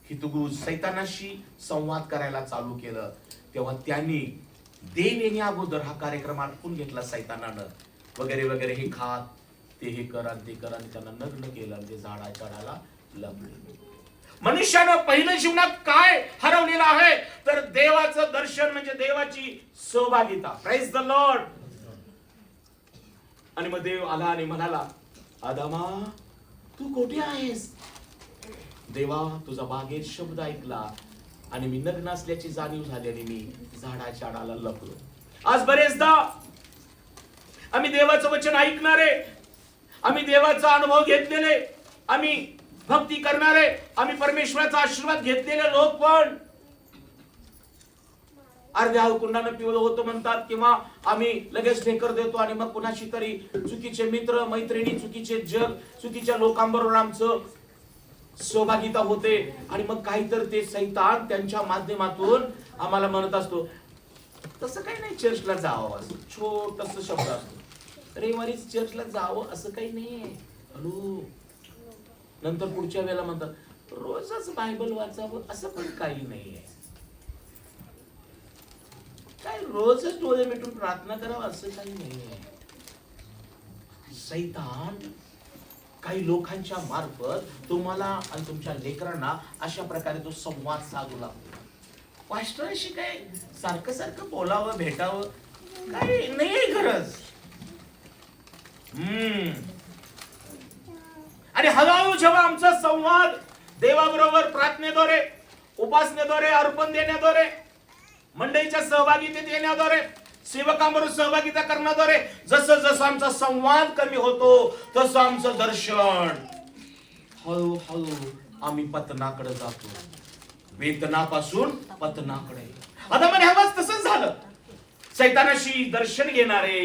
हितगुज सैतानाशी संवाद करायला चालू केलं, तेव्हा त्यांनी देव येण्या अगोदर हा कार्यक्रम आटपून घेतला सैतानानं. वगैरे वगैरे, हे खात ते हे कर आणि ते कर, आणि त्यांना नग्न केलं आणि ते झाडाला लपले. मनुष्यानं पहिलं जीवनात काय हरवलेलं आहे तर देवाचं दर्शन, म्हणजे देवाची सहभागिता. Praise the Lord. आणि मग देव आला आणि म्हणाला, आदामा तू कुठे आहेस? देवा, तुझा बागेत शब्द ऐकला आणि मी नग्न असल्याची जाणीव झाली आणि मी झाडाच्या आडाला लपलो. आज बरेचदा आम्ही देवाचं वचन ऐकणारे, आम्ही देवाचा अनुभव घेतलेले, आम्ही भक्ती करणारे, आम्ही परमेश्वराचा आशीर्वाद घेतलेले लोक पण अर्ध्या कुंडानं पिवळं होतो म्हणतात, किंवा आम्ही लगेच ढेकर देतो आणि मग कुणाशी तरी चुकीचे मित्र मैत्रिणी, चुकीचे जग, चुकीच्या लोकांबरोबर आमचं सहभागिता होते. आणि मग काहीतरी ते सैतान त्यांच्या माध्यमातून आम्हाला म्हणत असतो, तसं काही नाही, चर्चला जावं, असं छोटस शब्द असतो, रविवारी चर्चला जावं असं काही नाहीये. हॅलो. नंतर पुढच्या वेळेला म्हणतात रोजच बायबल वाचावं असं पण काही नाहीये. काय रोजच डोळे मिटून प्रार्थना करावं असं काही नाहीये. सैतान काही लोकांच्या मार्फत तुम्हाला आणि तुमच्या लेकरांना अशा प्रकारे तो संवाद साधू लागतो. पास्टरशी काय सारखं सारखं बोलावं भेटावं काही नाही गरज. आणि हळूहळू जेव्हा आमचा संवाद देवाबरोबर प्रार्थनेद्वारे, उपासनेद्वारे, अर्पण देण्याद्वारे, मंडळीच्या सहभागितेत येण्याद्वारे, सेवकांबरोबर सहभागिता करण्याद्वारे जसं जसं आमचा संवाद कमी होतो तसं आमचं दर्शन हळूहळू आम्ही पतनाकडे जातो, वेदनापासून पतनाकडे. आता म्हणे हवाच तसंच झालं. सैतानाशी दर्शन घेणारे,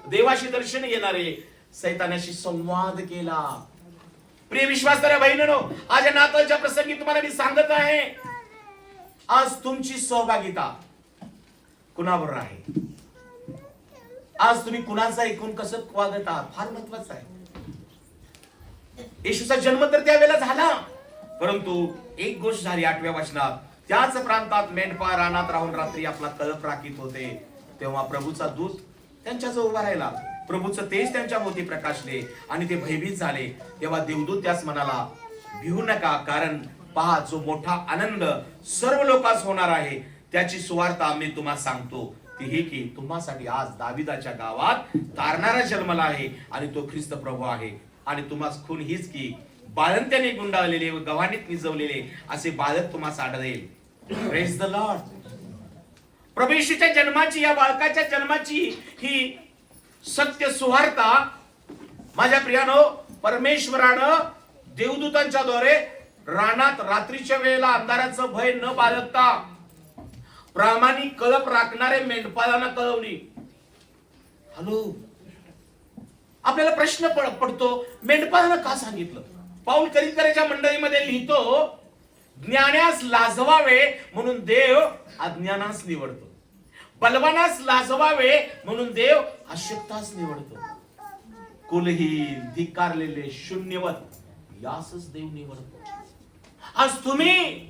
देवाशी दर्शन घेणारे सैतानाशी संवाद केला. प्रिय विश्वासणाऱ्या बहिणींनो, आज या नाताळच्या प्रसंगी तुम्हाला मी सांगत आहे, आज तुमची सहभागिता कुणाबरोबर आहे? आज तुम्ही कुणाचं ऐकून कसं वागत आहात फार महत्वाचं आहे. येशूचा जन्म तर त्यावेळेला झाला, परंतु एक गोष्ट झाली 8व्या वचनात, त्याच प्रांतात मेंढपाळ रानात राहून रात्री आपला कळप राखीत होते, तेव्हा प्रभूचा दूत त्यांच्याजवळ उभा राहिला. प्रभूचं तेज त्यांच्या भोवती प्रकाशले आणि ते भयभीत झाले. तेव्हा देवदूत त्यास म्हणाला, भिवू नका, कारण पहा, जो मोठा आनंद सर्व लोकांस होणार आहे त्याची सुवार्ता मी तुम्हाला सांगतो, ती ही की तुम्हासाठी आज दाविदाच्या गावात तारणारा जन्मला आहे आणि तो ख्रिस्त प्रभू आहे. आणि तुम्हास खून हीच की बाळंत्याने गुंडाळलेले व गव्हाणीत निजवलेले असे बालक तुम्हास आढळेल. Praise the lord. प्रभू येशूच्या जन्माची, या बालकाच्या जन्माची ही सत्य सुवार्ता माझ्या प्रियानो, परमेश्वरानं देवदूतांच्या द्वारे रानात रात्रीच्या वेळेला अंधाराचं भय न बाळगता प्रामाणिक कळप राखणारे मेंढपाळांना कळवली. हॅलो. आपल्याला प्रश्न पडतो, मेंढपाळांना का सांगितलं? पाऊल करीतकराच्या मंडळीमध्ये लिहितो, ज्ञानास लाजवावे म्हणून देव अज्ञानास निवडतो, बलवानास लाजवावे म्हणून देव अशक्तास निवडतो, कुलहीन, धिक्कारलेले, शून्यवत यासच देव निवडतो. आज तुम्ही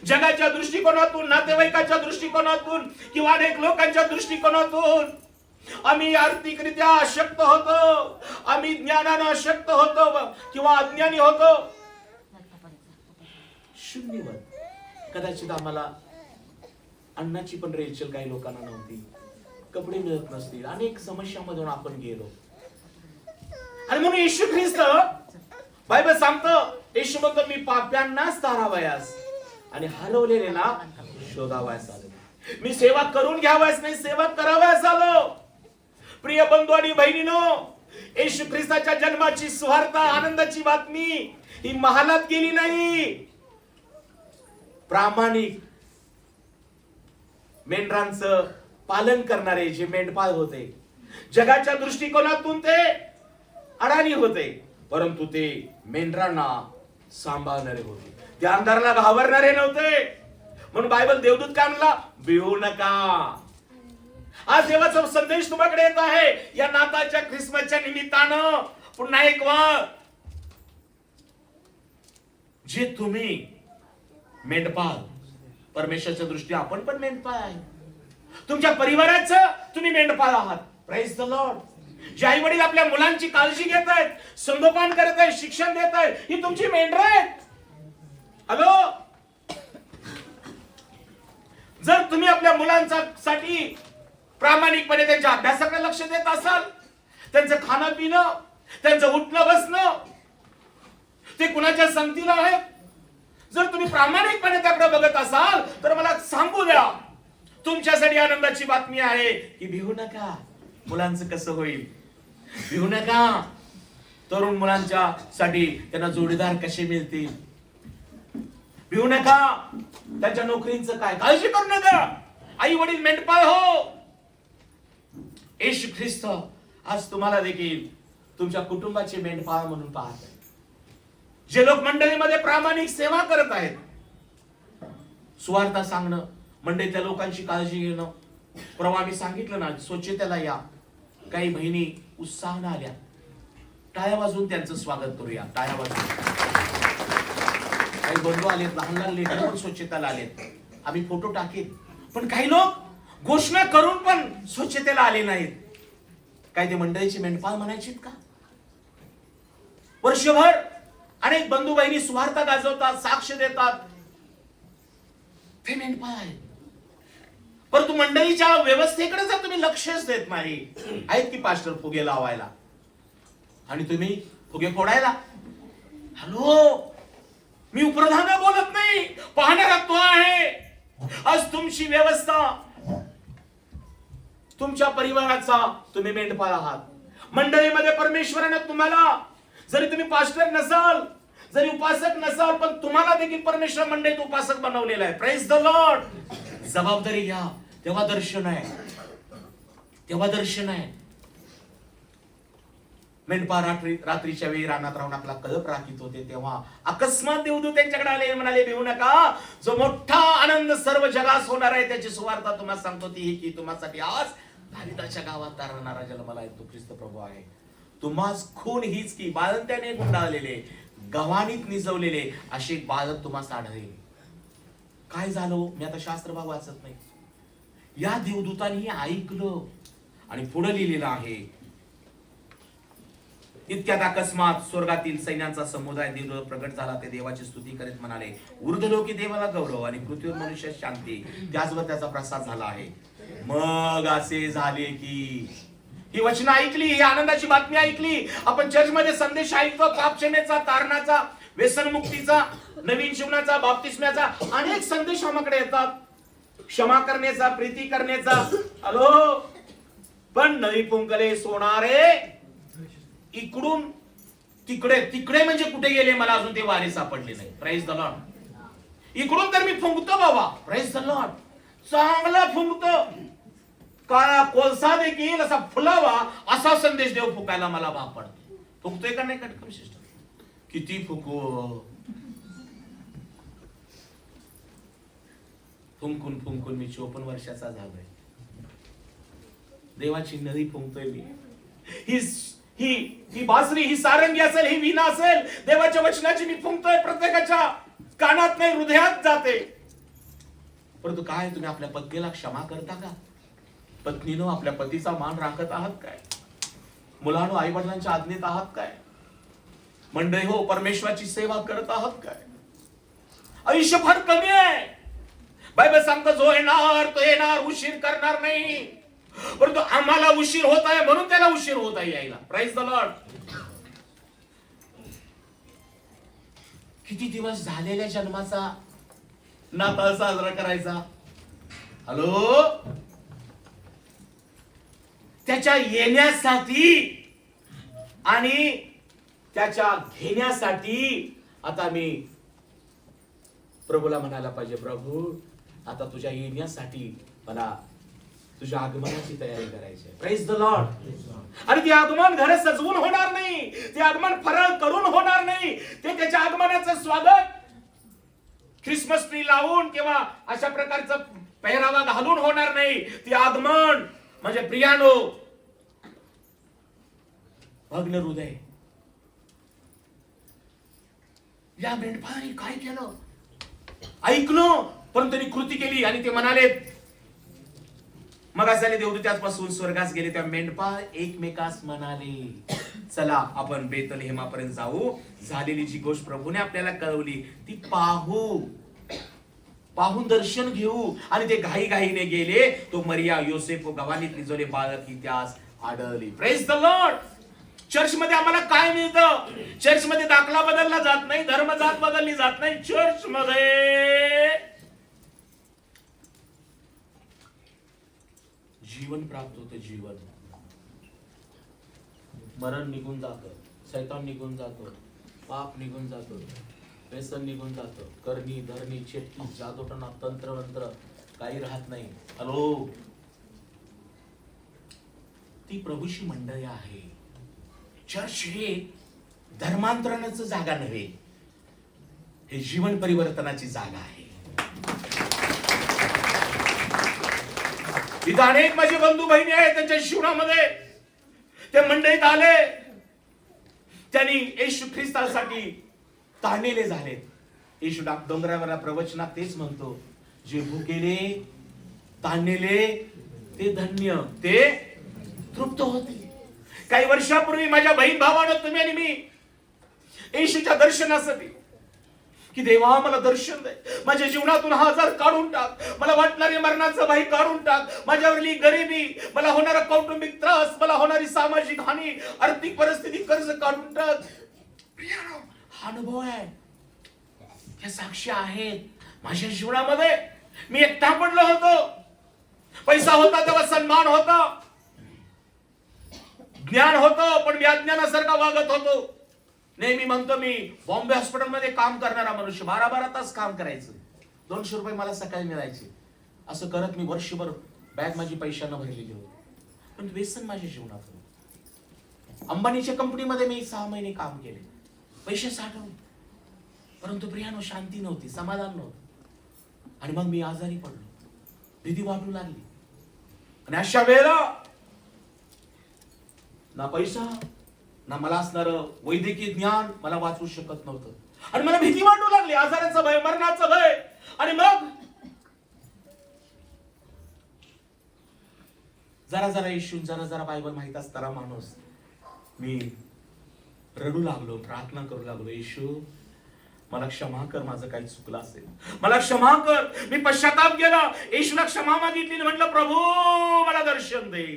जगाच्या दृष्टिकोनातून, नातेवाईकाच्या दृष्टिकोनातून किंवा अनेक लोकांच्या दृष्टिकोनातून आम्ही आर्थिकरित्या अशक्त होतो, आम्ही ज्ञानाने अशक्त होतो किंवा अज्ञानी होतो, शून्यवत. कदाचित आम्हाला अन्नाची पण रेलचेल काही लोकांना नव्हती, कपडे मिळत नसतील, अनेक समस्यांमधून आपण गेलो. आणि म्हणून येशू ख्रिस्त, बायबल सांगतं, येशू म्हणतो, मी पाप्यांनाच तारावयास आणि हरवलेल्या शोधावयास आलो. मी सेवा करून घ्यावयास नाही, सेवा करावयास आलो. प्रिय बंधू आणि बहिणीनो, येशू ख्रिस्ताच्या जन्माची सुवार्ता, आनंदाची बातमी ही महालात गेली नाही. प्रामाणिक मेंढरांचं पालन करणारे जे मेंढपाळ होते, जगाच्या दृष्टिकोनातून ते अडाणी होते, परंतु ते मेंढरांना सांभाळणारे होते, ते अंधाराला घाबरणारे नव्हते. म्हणून बायबल देवदूत काय म्हणला, भिवू नका. आज देवाचा संदेश तुम्हाकडे येत आहे या नाताळच्या ख्रिसमसच्या निमित्तानं. पुन्हा एक वेळ जे तुम्ही मेंढपाळ, परमेश्वराच्या दृष्टी आपण पण मेंढपाळ आहे. तुमच्या परिवाराचं तुम्ही मेंढपाळ आहात. Praise the Lord. जे आई वडील आपल्या मुलांची काळजी घेत आहेत, संगोपन करत आहेत, शिक्षण देत आहेत, ही तुमची मेंढरं आहेत. हॅलो, जर तुम्ही आपल्या मुलांसाठी प्रामाणिकपणे त्यांच्या अभ्यासाकडे लक्ष देत असाल, त्यांचं खाणं पिणं, त्यांचं उठणं बसणं, ते कुणाच्या संगतीला आहेत, जर तुम्ही प्रामाणिकपणे त्याकडे बघत असाल तर मला सांगू द्या, तुमच्यासाठी आनंदाची बातमी आहे की भिवू नका. मुलांचं कसं होईल? भिवू नका. तरुण मुलांच्या साठी त्यांना जोडीदार कसे मिळतील? भिवू नका. त्यांच्या नोकरींचं काय? काळजी करू नका. आई वडील मेंढपाळ हो. येशू ख्रिस्त आज तुम्हाला देखील तुमच्या कुटुंबाचे मेंढपाळ म्हणून पाहत आहे. जे लोक मंडळीमध्ये प्रामाणिक सेवा करत आहेत, सुवार्ता सांगणं, मंडळीतल्या लोकांची काळजी घेणं. परवा मी सांगितलं ना, स्वच्छतेला या. काही बहिणी उत्साहानं आल्या. टाळ्या वाजवून त्यांचं स्वागत करूया. टाळ्या वाजवून. काही बंधू आलेत, लहान लहान लेकरं पण स्वच्छतेला आलेत. आम्ही फोटो टाकेल. पण काही लोक घोषणा करून पण स्वच्छतेला आले नाहीत. काय ते मंडळीची मेंढपाळ म्हणायची का? वर्षभर अनेक बंधू बहिणी सुवार्ता गाजवतात, साक्ष देतात, ते मेंढपाळ आहेत. परंतु मंडळीच्या व्यवस्थेकडे जर तुम्ही लक्षच देत नाही, आहेत की पास्टर फुगे लावायला आणि तुम्ही फुगे फोडायला? हॅलो, मी उपप्रधान बोलत नाही, पाहणारा तो आहे. आज तुमची व्यवस्था, तुमच्या परिवाराचा तुम्ही मेंढपाळ आहात. मंडळीमध्ये परमेश्वराने तुम्हाला, जरी तुम्ही पास्टर नसाल, जरी उपासक नसाल, पण तुम्हाला देखील परमेश्वर मंडळीत उपासक बनवलेला आहे. Praise the Lord. जबाबदारी घ्या. तेव्हा दर्शन आहे. तेव्हा दर्शन आहे. मेंढपाळ रात्रीच्या वेळी रानात राहून आपला कळप राखीत होते, तेव्हा अकस्मात देवदूत त्यांच्याकडे आले, म्हणाले भिवू नका. जो मोठा आनंद सर्व जगास होणार आहे त्याची सुवार्ता तुम्हाला सांगतो ती ही की तुम्हासाठी आज दाविदाच्या गावात तारणारा जन्माला आहे, तो ख्रिस्त प्रभू आहे. तुम्हास खून हीच की बाळंत्याने गुंडाळलेले, गव्हाणीत निजवलेले असे बालक तुम्हास आढळेल. काय झालं? मी आता शास्त्र भाग वाचत नाही. या देवदूतांनी ऐकलं आणि पुढे लिहिलेलं आहे, इतक्यात अकस्मात स्वर्गातील सैन्यांचा समुदाय देव प्रगट झाला. ते देवाची स्तुती करीत म्हणाले, ऊर्ध्वलोकी देवाला गौरव आणि पृथ्वीवर मनुष्य शांती. त्याचवर त्याचा प्रसाद झाला आहे. मग असे झाले की ही वचनं ऐकली, ही आनंदाची बातमी ऐकली. आपण चर्चमध्ये संदेश ऐकतो, पापक्षमेचा, तारणाचा, व्यसनमुक्तीचा, नवीन जीवनाचा, बाप्तिस्म्याचा अनेक संदेश आमच्याकडे येतात. क्षमा करण्याचा, प्रीती करण्याचा. हॅलो, पण नवी पुंकले सोनारे इकडून तिकडे, तिकडे म्हणजे कुठे गेले मला अजून ते वारे सापडले नाही. Praise the Lord. इकडून तर मी फुंकतो बाबा. Praise the Lord. चांगला फुंकतो. काळा कोळसा देखील असा फुलावा असा संदेश देव फुकायला मला भाग पडतो. फुकतोय का नाही कटकम सिस्टर? किती फुकू. फुंकून फुंकून मी 54 वर्षाचा झालोय. देवाची नदी फुंकतोय मी. ही बासरी, ही सारंगी असेल, ही वीणा असेल, देवाच्या वचनाची मी फुंकतोय. प्रत्येकाच्या कानात नाही, हृदयात जाते. परंतु काय तुम्ही आपल्या पत्नीला क्षमा करता का? पत्नीनो आपल्या पतीचा मान राखत आहात काय? मुलांनो आई वडिलांच्या आज्ञेत आहात काय? मंडळी हो, परमेश्वराची सेवा करत आहात काय? आयुष्य फार कमी आहे. बायबल सांगतो जो येणार तो येणार, उशीर करणार नाही. परंतु आम्हाला उशीर होत आहे म्हणून त्याला उशीर होत आहे यायला. Praise the Lord. किती दिवस झालेल्या जन्माचा नाताळ साजरा करायचा? हॅलो, त्याच्या येण्यासाठी आणि त्याच्या घेण्यासाठी आता मी प्रभूला म्हणायला पाहिजे, प्रभू आता तुझ्या येण्यासाठी मला तुझ्या आगमनाची तयारी करायची आहे. Praise the Lord. आणि ते आगमन घर सजवून होणार नाही, ते आगमन फराळ करून होणार नाही. ते त्याच्या आगमनाचं स्वागत ख्रिसमस ट्री लावून किंवा अशा प्रकारचं पेहरावा घालून होणार नाही. ते आगमन म्हणजे प्रियानो, भग्न हृदय, या मेंढपाळाने काय केलं? ऐकलं, पण त्यांनी कृती केली आणि ते म्हणाले, मग झाले देवदूत त्याचपासून स्वर्गास गेले. त्या मेंढपाळ एकमेकास म्हणाले, चला आपण बेतलेहेमापर्यंत जाऊ. झालेली जी गोष्ट प्रभूने आपल्याला कळवली ती पाहून दर्शन घेऊ. आणि ते घाईघाईने गेले. तो मरिया, योसेफ व गव्हाणीत निजवले बालक ही त्यास आढळली. Praise the Lord. चर्च मध्ये आम्हाला काय मिळतं? चर्च मध्ये दाखला बदलला जात नाही, धर्म जात बदलली जात नाही. चर्च मध्ये जीवन प्राप्त होतं. जीवन, मरण निघून जातं, शैतान निघून जातो, पाप निघून जातो, व्यसन निघून जातं, करणी धरणी चेटकी जादूटोणा तंत्र मंत्र काही राहत नाही. हॅलो, ती प्रभूची मंडळी आहे. चर्च हे धर्मांतरणाचं जागा नव्हे, हे जीवन परिवर्तनाची जागा आहे. इथं अनेक माझे बंधू बहिणी आहेत, त्यांच्या जीवनामध्ये ते मंडळीत आले, त्यांनी येशू ख्रिस्तासाठी ताणलेले झालेत. येशू डोंगरावर प्रवचनात तेच म्हणतो, जे भुकेले ताणलेले ते धन्य, ते तृप्त होते. काही वर्षापूर्वी माझ्या बहीण भावानं, तुम्ही आणि मी, येशूच्या दर्शनासाठी की देवा मला दर्शन दे, माझ्या जीवनातून हा आजार काढून टाक, मला वाटणारी मरणाचा भय काढून टाक, माझ्यावरली गरिबी, मला होणारा कौटुंबिक त्रास, मला होणारी सामाजिक हानी, आर्थिक परिस्थिती, कर्ज काढून टाक. हा अनुभव आहे, या साक्षी आहेत माझ्या जीवनामध्ये. मी एकटा पडलो होतो, पैसा होता तेव्हा सन्मान होता, ज्ञान होतं, पण मी अज्ञानासारखा वागत होतो. नेहमी म्हणतो, मी बॉम्बे हॉस्पिटलमध्ये काम करणारा मनुष्य, 12-12 तास काम करायचं, 200 रुपये मला सकाळी मिळायचे. असं करत मी वर्षभर बॅग माझी पैशानं भरलेली होती. पण व्यसन माझ्या जीवनात होतं. अंबानीच्या कंपनीमध्ये मी 6 महिने काम केले, पैसे साठवून, परंतु प्रियानो शांती नव्हती, समाधान नव्हतं. आणि मग मी आजारी पडलो, भीती वाटू लागली. आणि अशा वेळेला ना पैसा, ना मला असणारं वैद्यकीय ज्ञान मला वाचवू शकत नव्हतं. आणि मला भीती वाटू लागली, आजाराचं भय, मरणाचं भय. आणि मग जरा जरा येशू, जरा जरा बायबल माहित असताना माणूस, मी रडू लागलो, प्रार्थना करू लागलो, येशू मला क्षमा कर, माझं काही चुकलं असेल, मला क्षमा कर. मी पश्चाताप केला, येशूला क्षमा मागितली, म्हटलं प्रभू मला दर्शन दे.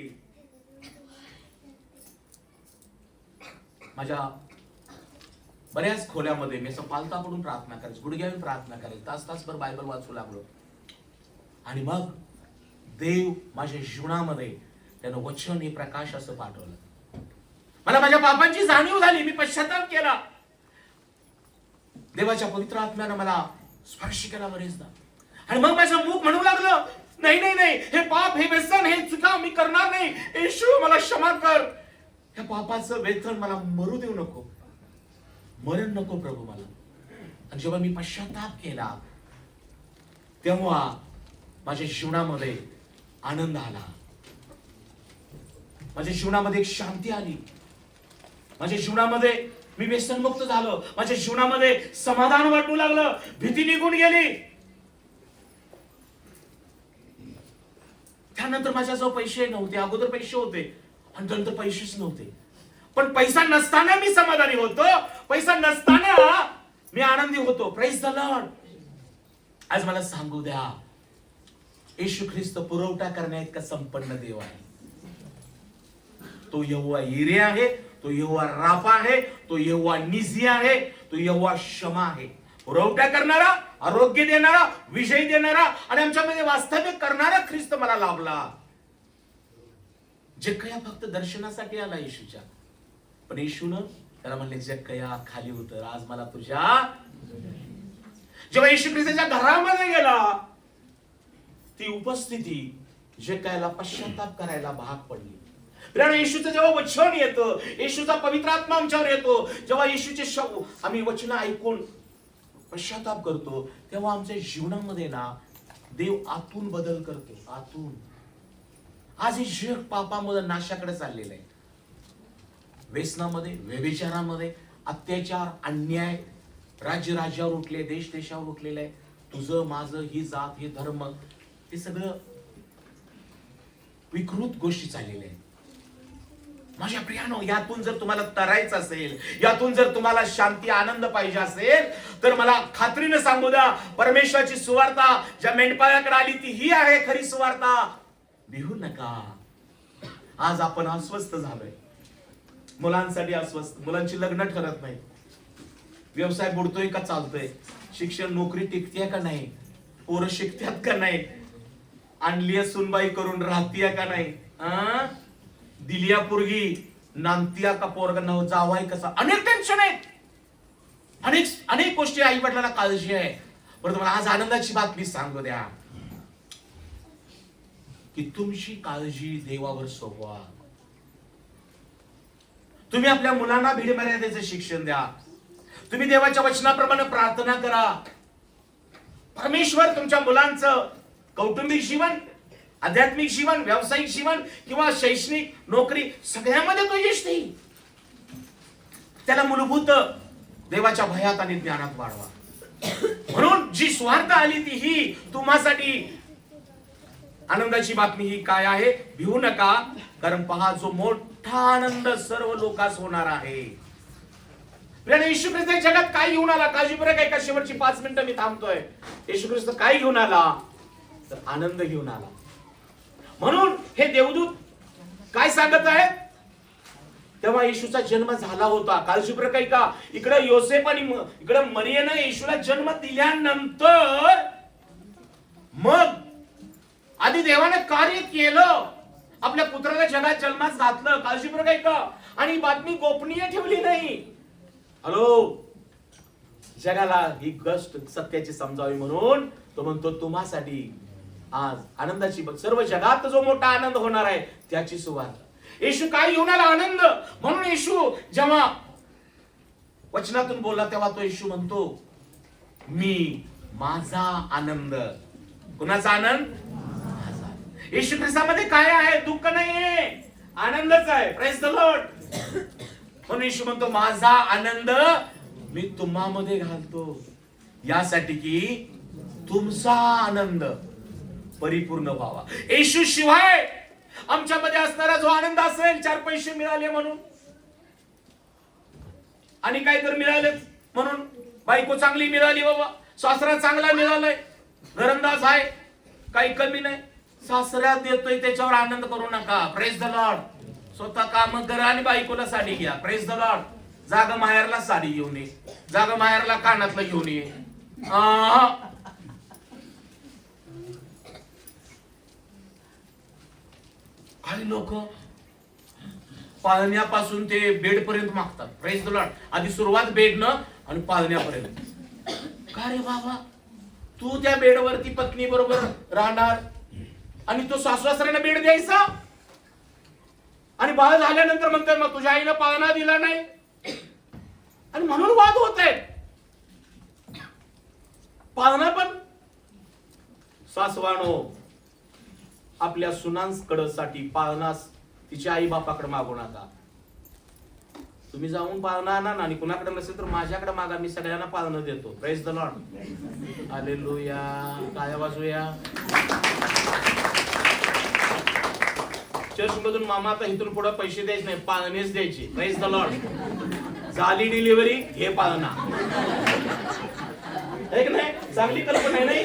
माझ्या बऱ्याच खोल्यामध्ये मी असं पालता पडून प्रार्थना करायची, गुडघ्यावरून प्रार्थना करायची, तासभर बायबल वाचू लागलो. आणि मग देव माझ्या जीवनामध्ये त्यानं वचन, हे प्रकाश असं पाठवलं. मला माझ्या पापांची जाणीव झाली, मी पश्चाताप केला. देवाच्या पवित्र आत्म्यानं मला स्पर्श केला बरेचदा. आणि मग माझं मुख म्हणू लागलं, नाही नाही नाही, हे पाप, हे व्यसन, हे चुका मी करणार नाही. येशू मला क्षमा कर, या पापाचं वेतन मला मरू देऊ नको, मरण नको प्रभू मला. आणि जेव्हा मी पश्चाताप केला, तेव्हा माझ्या जीवनामध्ये आनंद आला, माझ्या जीवनामध्ये एक शांती आली, माझ्या जीवनामध्ये मी व्यसनमुक्त झालो, माझ्या जीवनामध्ये समाधान वाटू लागलं, भीती निघून गेली. त्यानंतर माझ्याजवळ पैसे नव्हते, अगोदर पैसे होते आणि नंतर पैसेच नव्हते. पण पैसा नसताना मी समाधानी होतो, पैसा नसताना मी आनंदी होतो. Praise the Lord. आज मला सांगू द्या, येशू ख्रिस्त पुरवठा करण्याइतका संपन्न देव आहे. तो यहोवा यिरे आहे, तो यहोवा राफा आहे, तो यहोवा निसी आहे, तो यहोवा शमा आहे. पुरवठा करणारा, आरोग्य देणारा, विजय देणारा आणि आमच्यामध्ये वास्तव्य करणारा ख्रिस्त मला लाभला. जक्कया फक्त दर्शनासाठी आला येशूच्या, पण येशूनं त्याला म्हणले, जक्कया खाली उतर, आज मला तुझ्या. जेव्हा येशू ख्रिस्ताच्या घरामध्ये गेला, ती उपस्थिती जक्कयाला पश्चाताप करायला भाग पडली. येशूचं जेव्हा वचन येतं, येशूचा पवित्र आत्मा आमच्यावर येतो, जेव्हा येशूचे शब्द आम्ही वचन ऐकून पश्चाताप करतो, तेव्हा आमच्या जीवनामध्ये ना देव आतून बदल करतो. आज हे जग पापामुळे नाशाकडे चाललेलं आहे. व्यसनामध्ये, व्यभिचारामध्ये, अत्याचार, अन्याय, राज्य राज्यावर उठले, देश देशावर उठलेलं आहे. तुझं माझं, ही जात, हे धर्म, हे सगळं विकृत गोष्टी चाललेल्या आहेत. माझ्या प्रियानो, यातून जर तुम्हाला तरायचं असेल, यातून जर तुम्हाला शांती आनंद पाहिजे असेल, तर मला खात्रीने सांगू द्या, परमेश्वराची सुवार्ता ज्या मेंढपाळाकडे आली ती ही आहे खरी सुवार्ता. भिवू नका. आज आपण अस्वस्थ झालोय, मुलांसाठी अस्वस्थ, मुलांची लग्न ठरत नाही, व्यवसाय बुडतोय का चालतोय, शिक्षण नोकरी टिकतेय का नाही, पोरं शिकतात का नाही, आणलीय सुनबाई करून राहतीय का नाही, दिलिया पोरगी नांदतीया का पोरगा नव जावाय कसा, अनेक टेन्शन आहेत, अनेक अनेक गोष्टी आई वडिलांना काळजी आहे. परंतु मला आज आनंदाची बातमी सांगू द्या की तुमची काळजी देवावर सोपवा. तुम्ही आपल्या मुलांना भीड मर्यादेचे शिक्षण द्या. तुम्ही देवाच्या वचनाप्रमाणे प्रार्थना करा. परमेश्वर तुमच्या मुलांचं कौटुंबिक जीवन, आध्यात्मिक जीवन, व्यावसायिक जीवन किंवा शैक्षणिक नोकरी सगळ्यामध्ये तो यश देईल. त्याला मूलभूत देवाच्या भयात आणि ज्ञानात वाढवा. म्हणून जी स्वार्थ आली ती ही तुम्हासाठी आनंदाची बातमी ही काय आहे, भिवू नका, कारण पहा जो मोठा आनंद सर्व लोकांस होणार आहे. येशू ख्रिस्त जगात काय घेऊन आला, काळजीपूर्वक एका शेवटची 5 मिनिटं मी थांबतोय. येशू ख्रिस्त काय घेऊन आला, तर आनंद घेऊन आला. म्हणून हे देवदूत काय सांगत आहेत, तेव्हा येशूचा जन्म झाला होता. काळजीपूर्वक ऐका. इकडे योसेफ आणि इकडे मरियेने येशूला जन्म दिल्यानंतर मग आधी देवाने कार्य केलं, आपल्या पुत्राला जगात जन्मास घातलं. काळजीपूर्वक ऐका. आणि बातमी गोपनीय ठेवली नाही. हॅलो, जगाला ही गोष्ट सत्याची समजावी म्हणून तो म्हणतो तुम्हासाठी आज आनंदाची, सर्व जगात जो मोठा आनंद होणार आहे त्याची सुवार्ता. येशू काय घेऊन आला, आनंद. म्हणून येशू जेव्हा वचनातून बोलला तेव्हा तो येशू म्हणतो मी माझा आनंद. कुणाचा आनंद? येशू ख्रिस्तामध्ये काय आहे, दुःख नाहीये, आनंदच आहे. Praise the Lord. म्हणून येशू म्हणतो माझा आनंद मी तुम्हामध्ये घालतो, यासाठी की तुमचा आनंद परिपूर्ण व्हावा. येशू शिवाय आमच्यामध्ये असणारा जो आनंद असेल, 4 पैसे मिळाले म्हणून आणि काहीतरी मिळाले म्हणून, बायको चांगली मिळाली बाबा, सासरा चांगला मिळालाय, घरंदाज आहे, काही कमी नाही, सासऱ्यात देतोय त्याच्यावर आनंद करू नका. Praise the Lord. स्वतः काम करा आणि बायकोला साडी घ्या. Praise the Lord. जागा माहेरला साडी घेऊन ये, जागा माहेरला कानातलं घेऊन ये. काही लोक पाळण्यापासून ते बेड पर्यंत मागतात. Praise the Lord. आधी सुरुवात बेड न आणि पाळण्यापर्यंत. का रे बाबा, तू त्या बेडवरती पत्नी बरोबर राहणार आणि तो सासू-सासऱ्यांना बेड द्यायचा आणि बाळ झाल्यानंतर म्हणतात मग तुझ्या आईनं पाळणा दिला नाही आणि म्हणून वाद होत आहेत. पाळणा पण सासवानो आपल्या सुनांकडे साठी पाळणास तिच्या आई बापाकडे मागू नका. तुम्ही जाऊन पाळणा आणा आणि कुणाकडे नसेल तर माझ्याकडे मागा, मी सगळ्यांना पाळणं देतो. Praise the lord. हालेलुया. काय वाजूया. चर्च मधून मामा आता इथून पुढे पैसे द्यायचे नाही, पाळणेच द्यायचे. Praise the Lord. झाली डिलिव्हरी, घे पाळणा. एक नाही चांगली कल्पना आहे नाही.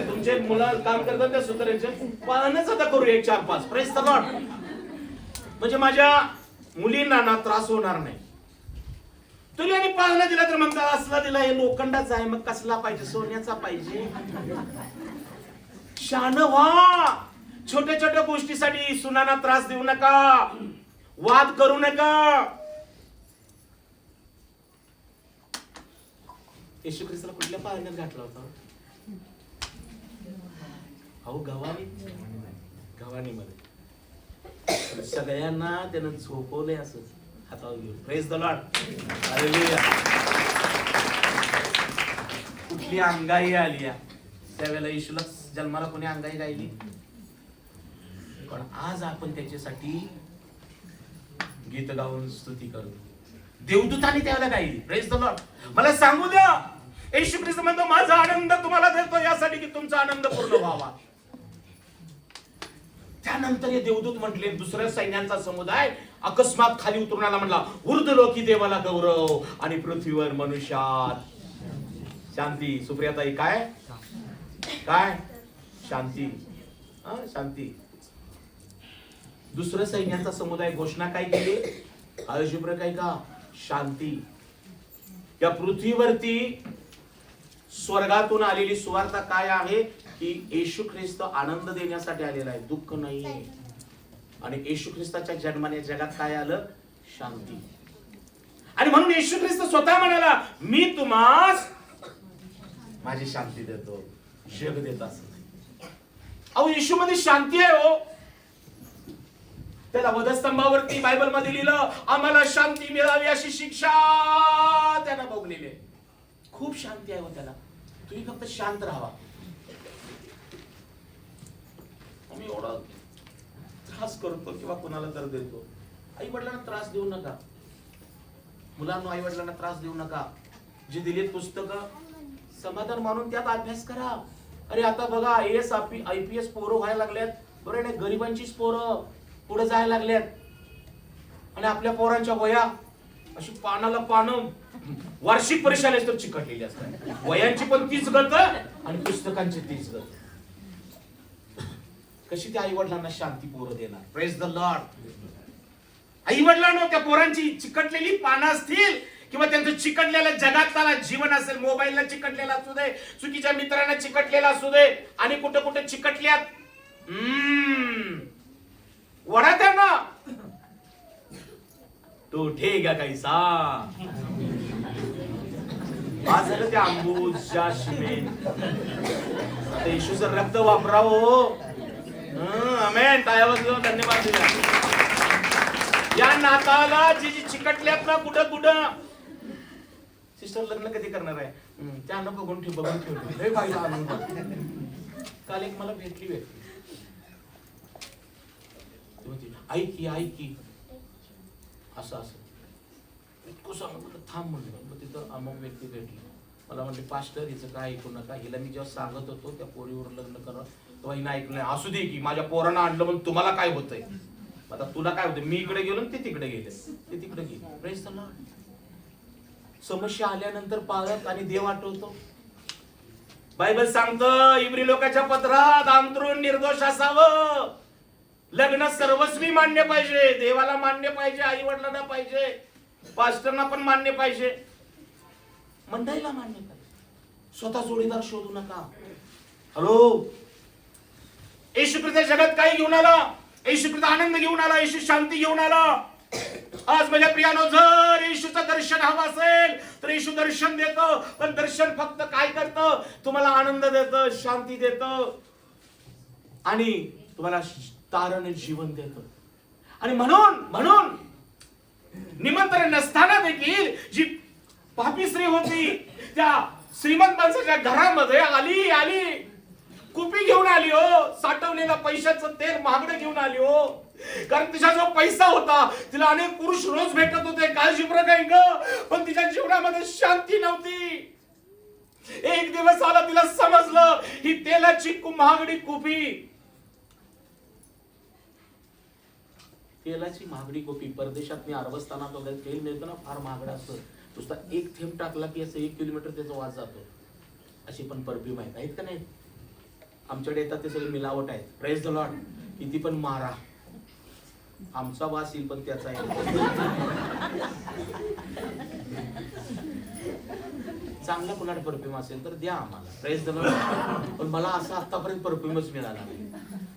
तुमचे मुलं काम करतात त्या सुतारांचे पाळणेच आता करू 1, 4, 5. Praise the Lord. म्हणजे माझ्या मुलींना ना त्रास होणार नाही. तुम्ही आणि पाळणा दिला तर म्हणतात असला दिला, हे लोखंडाचा आहे, मग कसला पाहिजे, सोन्याचा पाहिजे. शहाणं व्हा. छोट्या छोट्या गोष्टीसाठी सुनांना त्रास देऊ नका, वाद करू नका. येशू ख्रिस्ताला कुठल्या पाळण्यात घातला होता? अहो गव्हाणी मध्ये सगळ्यांना त्यानं झोपवलंय असं हातावर घेऊन. Praise the lord. हालेलुया. कुठली अंगाई आली त्यावेळेला येशूला जन्माला कोणी अंगाई गायली? पण आज आपण त्याच्यासाठी गीत गाऊन स्तुती करू. देवदूताने त्याला गायली. Praise the Lord. मला सांगू द्या, येशू ख्रिस्त म्हणतो माझा आनंद तुम्हाला देतो यासाठी की तुमचा आनंद पूर्ण व्हावा. त्यानंतर हे देवदूत म्हटले, दुसऱ्या सैन्यांचा समुदाय अकस्मात खाली उतरून आला, म्हणला ऊर्ध्वलोकी देवाला गौरव आणि पृथ्वीवर मनुष्यात शांती. सुप्रियाताई काय काय शांती, शांती. दुसऱ्या सैन्यांचा समुदाय घोषणा काय केली? शुभ्र काय का शांती. या पृथ्वीवरती स्वर्गातून आलेली सुवार्ता काय आहे की येशू ख्रिस्त आनंद देण्यासाठी आलेला आहे, दुःख नाहीये. आणि येशू ख्रिस्ताच्या जन्माने जगात काय आलं? शांती. आणि म्हणून येशू ख्रिस्त स्वतः म्हणाला, मी तुम्हास माझी शांती देतो, जग देत असं नाही. अहो येशू मध्ये शांती आहे हो. त्याला वधस्तंभावरती बायबल मध्ये लिहिलं, आम्हाला शांती मिळावी अशी शिक्षा त्यानं भोगलेली आहे. खूप शांती आहे हो त्याला. तुम्ही फक्त शांत राहावा. आम्ही एवढा त्रास करतो किंवा कोणाला तर देतो. आई वडिलांना त्रास देऊ नका. मुलांना आई वडिलांना त्रास देऊ नका. जे दिलेत पुस्तकं समाधान मानून त्यात अभ्यास करा. अरे आता बघा AS IPS पोरं व्हायला लागल्यात. बरं नाही, गरिबांचीच पोरं पुढे जायला लागल्यात. आणि आपल्या पोरांच्या वया अशी पानाला पानं वार्षिक परीक्षा तर चिकटलेली असतात. वयांची पण तीच गत आणि पुस्तकांची तीच गत. कशी त्या आई वडिलांना शांती पोरं देणार? Praise the Lord. आई वडिलांना त्या पोरांची चिकटलेली पानं असतील किंवा त्यांचं चिकटलेलं जगातला जीवन असेल, मोबाईलला चिकटलेला असू दे, चुकीच्या मित्रांना चिकटलेला असू दे, आणि कुठे कुठे चिकटल्यात वडा त्यांना तो ठेगा कैसा. आज झालं ते अंबूज जास्मिन येशूचं रक्त वापरावं. आमेन. टाळ्या धन्यवाद दिला. या नाताला जी जी चिकटल्यात ना कुठं कुठं. सिस्टर लग्न कधी करणार आहे? त्यानं बघून ठेवली. काल एक मला भेटली व्यक्ती, ऐकी ऐकी असं असं इतकं सांगितलं. थांब म्हणलं. तिथं अमुक व्यक्ती भेटली. मला म्हणले पास्टर हिचं काय ऐकू नका. हिला मी जेव्हा सांगत होतो त्या पोरीवर लग्न करा तेव्हा हिनं ऐकलं नाही. असू दे की माझ्या पोरांना आणलं म्हणून तुम्हाला काय होतंय? आता तुला काय होतं? मी इकडे गेलो ते तिकडे गेले, ते तिकडे गेले. Praise the Lord. समस्या आल्यानंतर पाळत आणि देव आठवतो. बायबल सांगतं इब्री लोकांच्या पत्रात अंतरून निर्दोष असावं. लग्न सर्वस्वी मान्य पाहिजे. देवाला मान्य पाहिजे, आई वडिलांना पाहिजे, पास्टरना पण मान्य पाहिजे, मंडळीला मान्य पाहिजे. स्वतः जोडीदार शोधू नका. हॅलो, येशू ख्रिस्त जगात काय घेऊन आला? येशू ख्रिस्त आनंद घेऊन आला. येशू शांती घेऊन आला. आज माझ्या प्रियानो, जर येशूचं दर्शन हवं असेल तर येशू दर्शन देतो. पण दर्शन फक्त काय करतं? तुम्हाला आनंद देतं, शांती देतं आणि तुम्हाला तारण जीवन देतं. आणि म्हणून निमंत्रण नसताना देखील जी पापी स्त्री होती त्या श्रीमंत माणसाच्या घरामध्ये आली कुपी घेऊन आली हो. साठवलेला पैशाचं तेल महागडं घेऊन आली हो. कारण तिचा जो पैसा होता, तिला अनेक पुरुष रोज भेटत होते, काळजी काय ग, पण तिच्या जीवनामध्ये शांती नव्हती. एक दिवस आला, तिला समजलं ही तेलाची महागडी कुपी, तेलाची महागडी कुपी. परदेशात मी अरबस्थानात वगैरे तेल मिळतं ना, फार महागडं असतं. नुसता एक थेंब टाकला की असं 1 किलोमीटर त्याचा वास जातो. अशी पण परफ्यूम आहेत का नाही? आमच्याकडे येतात ते सगळे मिलावट आहेत. Praise the Lord. किती पण मारा, आमचा वास येईल पण त्याचा येईल. चांगला कुणाला परफ्यूम असेल तर द्या आम्हाला. Praise the Lord. पण मला असं आतापर्यंत परफ्यूमच मिळाला नाही.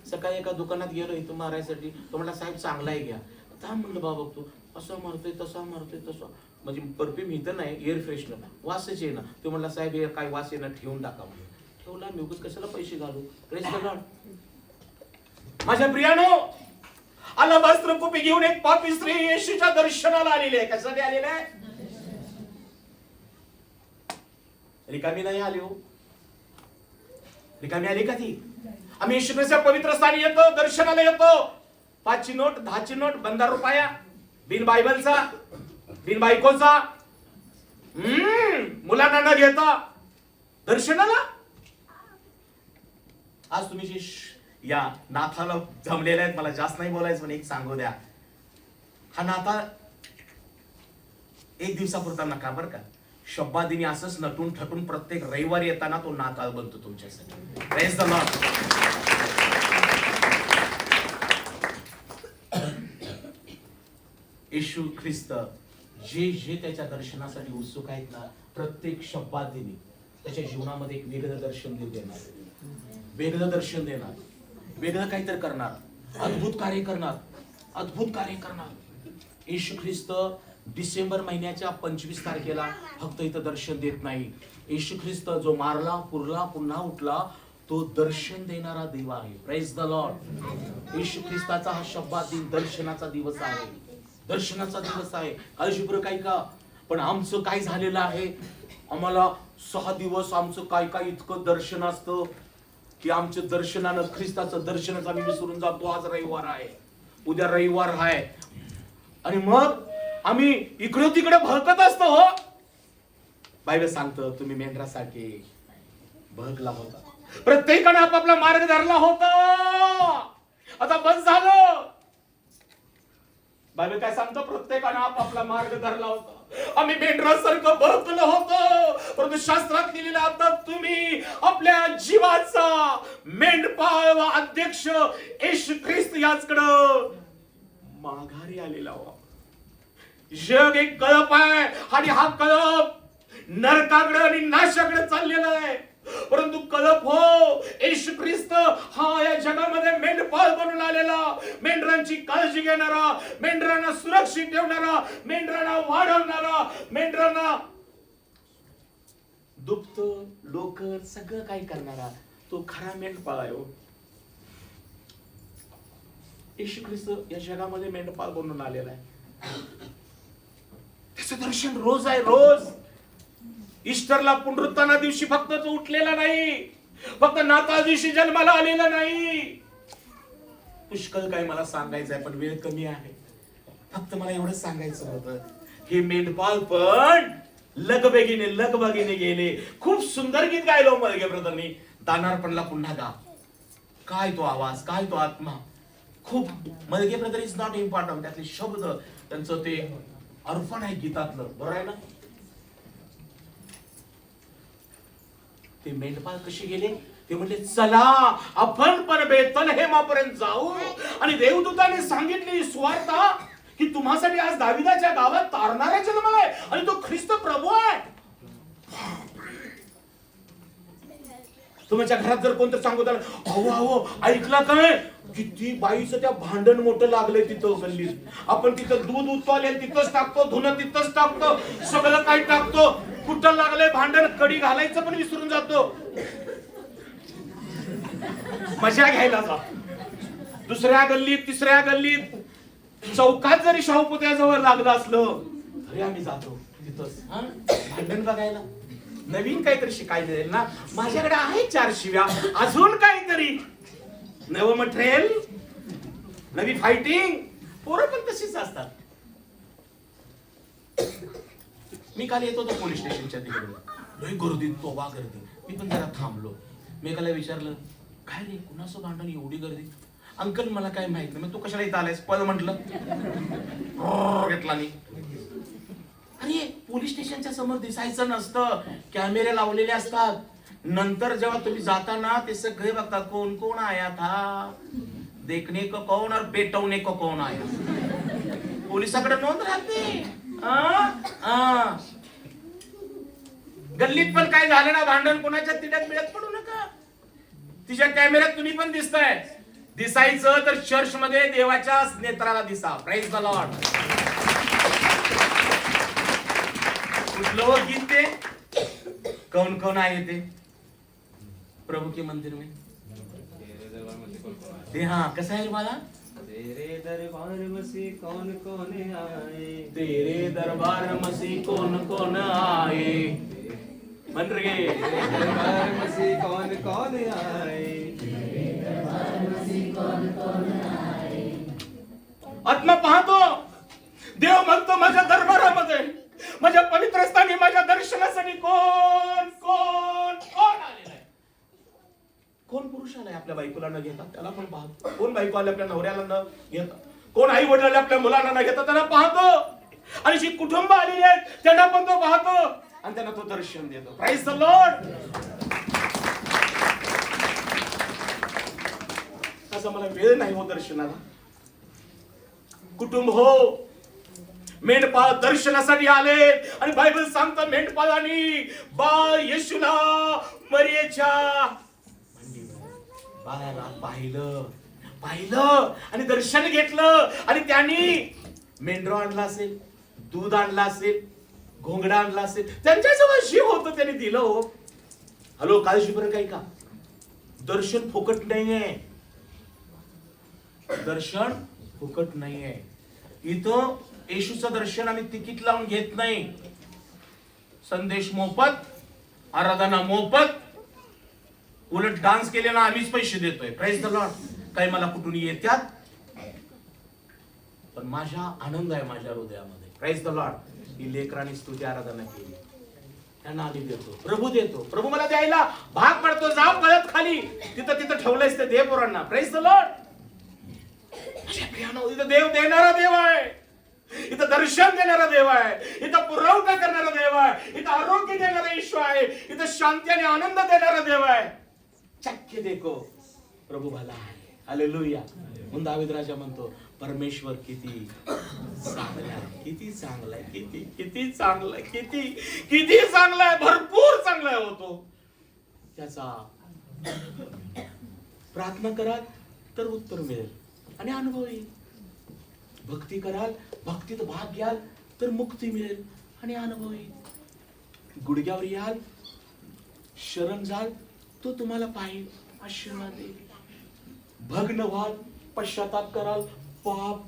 सकाळी एका दुकानात गेलो इथं मारायसाठी, तो म्हणला साहेब चांगला आहे घ्या. आता म्हणलं बाबा तू असं मारतोय तसा मारतोय तसा, म्हणजे परफ्यूम इथं नाही, एअर फ्रेशनर वासच आहे ना. तो म्हणला साहेब हे काय वास आहे ना, ठेवून टाका म्हणून. ठेवला मी, उगाच कशाला पैसे घालू. Praise the Lord. माझ्या प्रियानो, अलबास्त्र कुपी घेऊन एक पापी स्त्री येशूच्या दर्शनाला आलेली आहे. कशासाठी आलेली आहे? रिकामी नाही आली हो. रिकामी आली का ती? आम्ही येशू ख्रिस्ताच्या पवित्र स्थानी येतो, दर्शनाला येतो. 5ची नोट, 10ची नोट, बंदा रुपया, बिन बायबलचा, बिन बायकोचा, मुलांना न घेता दर्शनाला. आज तुम्ही जे या नाथाला जमलेले आहेत, मला जास्त नाही बोलायचं पण एक सांगू द्या, हा नाथा एक दिवसापुरता नका बरं का. शब्दादिनी असंच नटून ठटून प्रत्येक रविवारी येताना तो नाताळ बनतो तुमच्यासाठी. Praise the lord. Yeshu Khrist जे जे त्याच्या दर्शनासाठी उत्सुक आहेत ना, प्रत्येक शब्दादिनी त्याच्या जीवनामध्ये एक वेगळं दर्शन देणार, वेगळं दर्शन देणार, वेगळं काहीतरी करणार, अद्भुत कार्य करणार, अद्भुत कार्य करणार. येशू ख्रिस्त डिसेंबर महिन्याच्या 25 तारखेला फक्त इथं दर्शन देत नाही. येशू ख्रिस्त जो मारला, पुरला, पुन्हा उठला, तो दर्शन देणारा देव आहे. Praise the lord. येशू ख्रिस्ताचा हा शब्दात दिन दर्शनाचा दिवस आहे, दर्शनाचा दिवस आहे. काळजीपूर्वक काय का, पण आमचं काय झालेलं आहे, आम्हाला 6 दिवस आमचं काय काय इतकं दर्शन असतं की आमच्या दर्शनानं, ख्रिस्ताचं दर्शनच आम्ही विसरून जातो. आज रविवार आहे, उद्या रविवार आहे, आणि मग आम्ही इकडे तिकडे भरकत असतो. हो, बायबल सांगतं तुम्ही मेंढरासारखे भरकला होता, प्रत्येकाने आपापला मार्ग धरला होता, आता बस झालं. बायबल काय सांगतं, प्रत्येकाने आपापला मार्ग धरला होता, आम्ही मेंढरासारखं भरकलो होतो. परंतु शास्त्रात लिहिलेलं, आता तुम्ही आपल्या जीवाचा मेंढपाळ व अध्यक्ष येशू ख्रिस्त याचकडं माघारी आलेला हो. जग एक कळप आहे आणि हा कळप नरकाकडे आणि नाशाकडे चाललेला आहे. परंतु कळप हो, येशू ख्रिस्त हा या जगामध्ये मेंढपाळ बनून आलेला, मेंढरांची काळजी घेणारा, मेंढरांना सुरक्षित ठेवणारा, मेंढरांना वाढवणारा, मेंढरांना दुप्त लोकर सगळं काही करणारा तो खरा मेंढपाळ आहे. येशू ख्रिस्त या जगामध्ये मेंढपाळ बनून आलेला आहे. त्याचं दर्शन रोज आहे, रोज. ईस्टरला, पुनरुत्थाना दिवशी फक्त तो उठलेला नाही, फक्त नाताळ दिवशी जन्माला आलेला नाही. पुष्कळ काय मला सांगायचं आहे, पण वेळ कमी आहे. फक्त मला एवढंच सांगायचं होतं, हे मेंढपाळ पण लगबगीने गेले. खूप सुंदर गीत गायलो मलगे ब्रदरनी, दानारपणला पुन्हा गा. काय तो आवाज, काय तो आत्मा. खूप मलगे ब्रदर इज नॉट इम्पॉर्टंट, त्यातले शब्द, त्यांचं ते अर्पण आहे गीतातलं, बरोबर आहे ना. ते मेंढपाळ कसे गेले, ते म्हणले चला आपण पण बेथलेहेमापर्यंत जाऊ. आणि देवदूताने सांगितली सुवार्ता की तुम्हासाठी आज दाविदाच्या गावात तारणारा जन्मलाय आणि तो ख्रिस्त प्रभू आहे. तुमच्या घरात जर कोणतं सांगत आलं, अहो अहो ऐकला काय, किती बाईचं त्या भांडण मोठं लागलंय तिथं गल्लीत, आपण तिथं दूध उतरले तिथंच टाकतो, धुणं तिथंच टाकतो, सगळं काही टाकतो, कुठं लागलंय भांडण, कडी घालायचं पण विसरून जातो, मजा घ्यायला जा. दुसऱ्या गल्लीत, तिसऱ्या गल्लीत, चौकात जरी शाहूपुतळ्याजवळ लागलं असलं तरी आम्ही जातो तिथंच भांडण बघायला. नवीन काहीतरी शिकायला जाईल ना, माझ्याकडे आहे 4 शिव्या, अजून काहीतरी नवं मटेरियल, नवी फायटिंग. पोरं पण तशीच असतात. मी काल येत होतो पोलीस स्टेशनच्या तिकडे, लई गर्दी, तोबा गर्दी. मी पण जरा थांबलो. मी एकाला विचारलं, काय रे कुणाचं भांडण, एवढी गर्दी? अंकल मला काय माहित नाही. तू कशाला इथं आलायस? पळ म्हटलं, घेतला नाही. अरे पोलीस स्टेशनच्या समोर दिसायचं नसतं, कॅमेरे लावलेले असतात. नंतर जेव्हा तुम्ही जाता ना, ते सगळे बघतात कोण कोण आया था, देखने को कौन और पेटवने को कौन आया. पोलिसाकडे नोंद राहते. गल्लीत पण काय झालं ना भांडण, कोणाच्या तिड्यात मिळत पडू नका. तिच्या कॅमेऱ्यात तुम्ही पण दिसताय. दिसायचं तर चर्च मध्ये देवाच्या नेत्राला दिसा. Praise the Lord. कुठलं गीत ते, कौन कौन आए थे प्रभु के मंदिर में, ते हाँ कसं आहे मला, तेरे दरबार मसी कौन कौन आए, तेरे दरबार मसी कौन कौन आए, मन रे दरबार मसी कौन कौन आए, आत्मा पाहतो, देव म्हणतो माझ्या दरबारामध्ये, माझ्या पवित्र स्थानी, माझ्या दर्शनासाठी कोण कोण कोण आलेला आहे. कोण पुरुष आलाय आपल्या बायकोला न घेता, त्याला पण पाहतो. कोण बायको आले आपल्या नवऱ्याला न घेता, कोण आई वडिलांना आपल्या मुलांना न घेता त्यांना पाहतो. आणि जी कुटुंब आलेली आहेत त्यांना पण तो पाहतो आणि त्यांना तो दर्शन देतो. Praise the Lord. असं मला वेळ नाही हो दर्शनाला. कुटुंब हो, मेंढपाळ दर्शनासाठी आले आणि बायबल सांगतं मेंढपाळांनी बाळ येशूला मरियेच्या बाळाला पाहिलं आणि दर्शन घेतलं. आणि त्यांनी मेंढरा आणला असेल, दूध आणला असेल, घोंगडा आणला असेल, त्यांच्याजवळ जीव होतं त्यांनी दिलं हो. हॅलो, काळजी बरं काही का, दर्शन फुकट नाहीये. दर्शन फुकट नाहीये. इथं येशूचं दर्शन आम्ही तिकीट लावून घेत नाही. संदेश मोफत, आराधना मोफत, उलट डान्स केलेला आम्हीच पैसे देतोय. Praise the lord. काही मला कुठून येत्यात, पण माझा आनंद आहे माझ्या हृदयामध्ये. Praise the lord. ही लेकरांनी स्तुती आराधना केली, त्यांना आम्ही देतो, प्रभू देतो. प्रभू मला द्यायला भाग पडतो. जाऊ गळत खाली, तिथं ठेवलंयच ते देव पोरांना. Praise the Lord. इथं देव देणारा देव आहे, इथं दर्शन देणारा देव आहे, इथं पुरवठा करणारा देव आहे, इथं आरोग्य देणारा ईश्वर आहे, इथं शांती आणि आनंद देणारा देव आहे. चक्के देखो प्रभू भला आहे. हालेलुया. म्हणून दावीद राजा म्हणतो परमेश्वर किती चांगला आहे, किती चांगला आहे, किती चांगला आहे, किती चांगला आहे, भरपूर चांगला आहे होतो. त्याचा प्रार्थना कराल तर उत्तर मिळेल आणि अनुभव येईल. भक्ती कराल, भक्तीत भाग घ्याल तर मुक्ती मिळेल आणि अनुभव येईल. गुडघ्यावर याल, शरण जाल, तो तुम्हाला पाहिल, आशीर्वाद देईल. भग्न व्हाल, पश्चाताप कराल, पाप,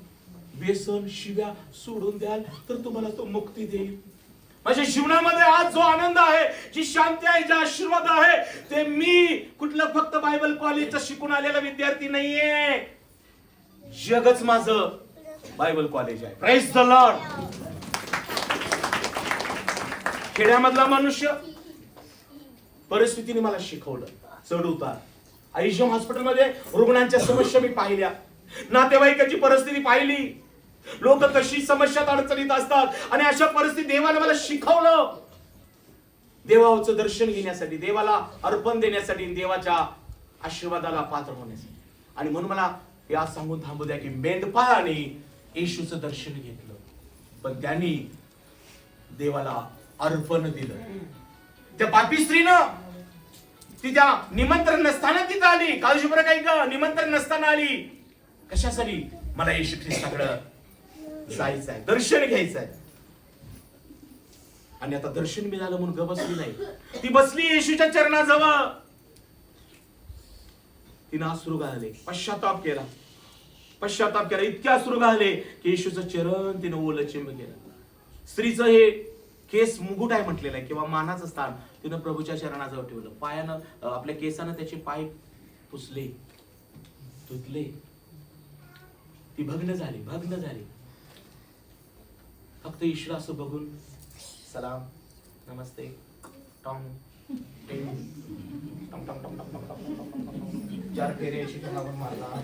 व्यसन, शिव्या सोडून द्याल तर तुम्हाला तो मुक्ती देईल. माझ्या जीवनामध्ये आज जो आनंद आहे, जी शांती आहे, जे आशीर्वाद आहे, ते मी कुठलं फक्त बायबल कॉलेजचा शिकून आलेला विद्यार्थी नाहीये. जगच माझं बायबल कॉलेज आहे. Praise the lord. खेड्यामधला मनुष्य परिस्थितीने मला शिकवलं, चढ उतार. आयुष्यम हॉस्पिटलमध्ये रुग्णांच्या समस्या मी पाहिल्या, नातेवाईकाची परिस्थिती पाहिली, लोक कशी समस्यात अडचणीत असतात. आणि अशा परिस्थितीत देवाने मला शिकवलं देवाचं दर्शन घेण्यासाठी, देवाला अर्पण देण्यासाठी, देवाच्या आशीर्वादाला पात्र होण्यासाठी. आणि म्हणून मला या सांगून थांबू द्या की मेंढपाळाने येशूचं दर्शन घेतलं, पण त्यांनी देवाला अर्पण दिलं. त्या पापी स्त्रीनं तिच्या निमंत्रण नसताना तिथं आली. काळजी बरं काही का, निमंत्रण नसताना आली. कशासाठी? मला येशू ख्रिस्ताकडे जायचं आहे, दर्शन घ्यायचं आहे. आणि आता दर्शन मिळालं म्हणून ग बसली नाही, ती बसली येशूच्या चरणाजवळ. तिनं अश्रू गाळले, पश्चाताप केला. इतके अश्रू गाळले की येशूचं चरण तिनं ओलचिंब केलं. स्त्रीचं हे केस मुकुट आहे म्हटलेलं आहे किंवा मानाचं स्थान तिनं प्रभूच्या चरणाजवळ ठेवलं. पायानं, आपल्या केसानं त्याचे पाय पुसले, धुतले. ती भग्न झाली. फक्त ईश्वर असं बघून सलाम, नमस्ते, टॉम टिंग, टम टम टम टम टम टम, 4 फेरे अशी कोणावर मारला,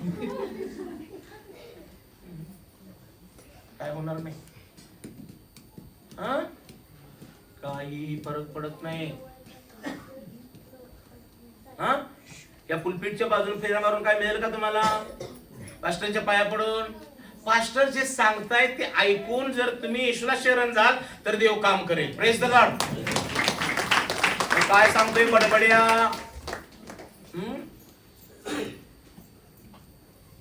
काय होणार नाही, काही फरक पडत नाही. या पुलपीटच्या बाजूला फेरा मारून काय मिळेल का तुम्हाला? पास्टरच्या पाया पडून पास्टर जे सांगतायत ते ऐकून जर तुम्ही येशूला शरण जाल तर देव काम करेल. Praise the Lord. काय सांगतोय बडबड्या?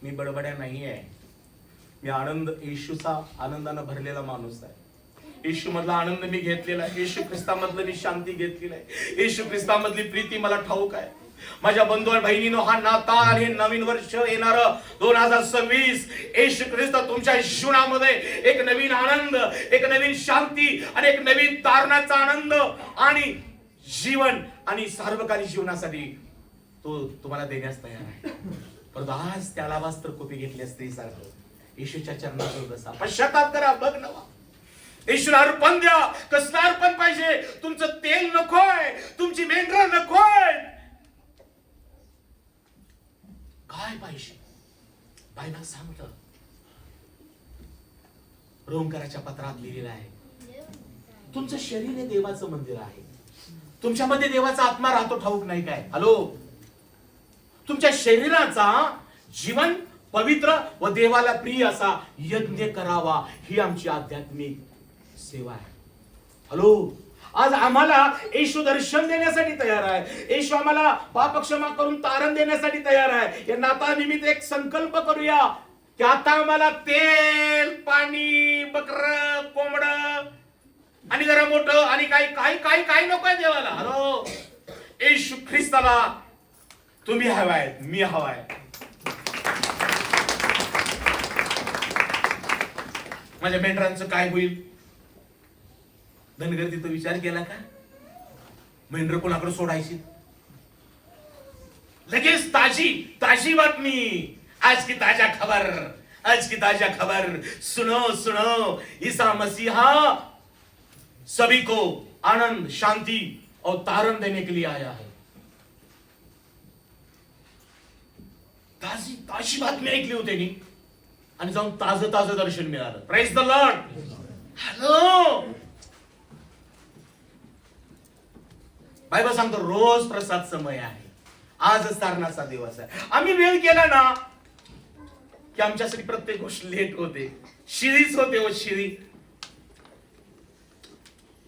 मी बडबड्या नाहीये. मी आनंद, येशूचा आनंदानं भरलेला माणूस आहे. येशू मधला आनंद मी घेतलेला आहे. येशू ख्रिस्तामधलं मी शांती घेतलेली आहे. येशू ख्रिस्तामधली प्रीती मला ठाऊक आहे. माझ्या बंधू आणि बहिणीनो, हा नाताळ आणि हे नवीन वर्ष येणार 2026 येशू ख्रिस्त तुमच्या जीवनामध्ये एक नवीन आनंद, एक नवीन शांती आणि एक नवीन तारणाचा आनंद आणि जीवन आणि सार्वकालिक जीवनासाठी तो तुम्हाला देण्यास तयार आहे. परंतु आज त्याला वस्त्र कोपी घेतली असते सारखं येशूच्या चरणात बसा, पश्चाताप करा, बघ नवा येशूला अर्पण द्या. कसलं अर्पण पाहिजे? तुमचं तेल नकोय, तुमची मेंढरं नकोय, काय पाहिजे? बायबल सांगतं, रोमकाराच्या पत्रात लिहिलेलं आहे, तुमचं शरीर हे देवाचं मंदिर आहे. तुमच्यामध्ये देवाचा आत्मा राहतो, ठाऊक नाही काय? हॅलो, तुमच्या शरीराचा जीवन पवित्र व देवाला प्रिय असा यज्ञ करावा, ही आमची आध्यात्मिक सेवा आहे. हॅलो, आज आम्हाला येशू दर्शन देण्यासाठी तयार आहे. येशू आम्हाला पाप क्षमा करून तारण देण्यासाठी तयार आहे. या नातानिमित्त एक संकल्प करूया की आता आम्हाला तेल, पाणी, बकर, कोंबड आणि जरा मोठं आणि काही नकोय देवाला. हॅलो, येशू ख्रिस्ताला तुम्ही हवाय, मी हवाय. माझ्या मेंढरांचं काय होईल? धनगर तिथं विचार केला का? मेंढर कोणाकडे सोडायची? लगेच ताजी बातमी, आज की ताजा खबर, आज की ताजा खबर, सुनो ईसा मसीहा सभी को आनंद, शांति और तारण देने के लिए आया है. ताजी बातमी ऐकली होती नी आणि जाऊन ताजं दर्शन मिळालं. Praise the Lord. Hello, Bible सांगतो रोज प्रसाद समय आहे, आजच तारणाचा दिवस आहे. आम्ही वेळ केला ना की आमच्यासाठी प्रत्येक गोष्ट लेट होते. शिळीच होते हो,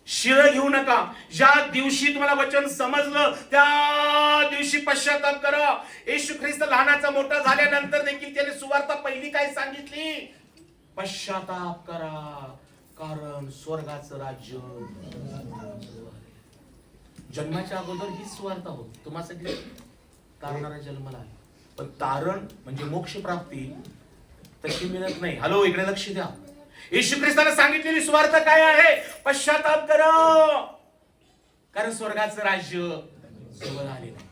शिळ घेऊ नका. ज्या दिवशी तुम्हाला वचन समजलं त्या दिवशी पश्चाताप करा. येशू ख्रिस्त लहानाचा मोठा झाल्यानंतर देखील त्याने सुवार्ता पहिली काय सांगितली? पश्चाताप करा, कारण स्वर्गाचं राज्य. जन्माच्या अगोदर ही सुवार्ता होती, तुम्हाला तारणारा जन्माला आहे. पण तारण म्हणजे मोक्ष प्राप्ती तशी मिळत नाही. हॅलो, इकडे लक्ष द्या. येशू ख्रिस्ताने सांगितलेली सुवार्ता काय आहे? पश्चाताप करा, कारण स्वर्गाचं राज्य जवळ आलेलं आहे.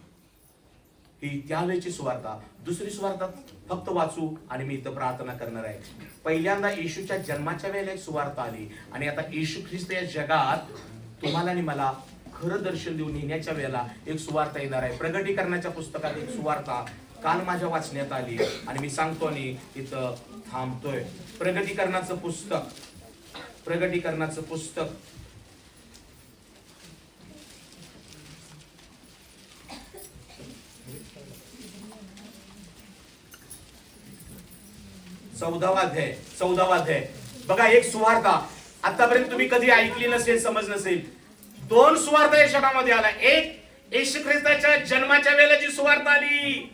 ही त्यावेळेची सुवार्ता. दुसरी सुवार्ता फक्त वाचू आणि मी इथं प्रार्थना करणार आहे. पहिल्यांदा येशूच्या जन्माच्या वेळेला एक सुवार्ता आली आणि आता येशू ख्रिस्त या जगात तुम्हाला आणि मला खरं दर्शन देऊन येण्याच्या वेळेला एक सुवार्ता येणार आहे. प्रगटीकरणाच्या पुस्तकात एक सुवार्ता काल माझ्या वाचण्यात आली आणि मी सांगतो आणि इथं थांबतोय. प्रगटीकरणाचं पुस्तक 14वा अध्याय बघा. एक सुवार्ता आतापर्यंत तुम्ही कधी ऐकली नसेल, समज नसेल. 2 सुवार्ता या जगामध्ये आला. एक येशू ख्रिस्ताच्या जन्माच्या वेळेला जी सुवार्ता आली,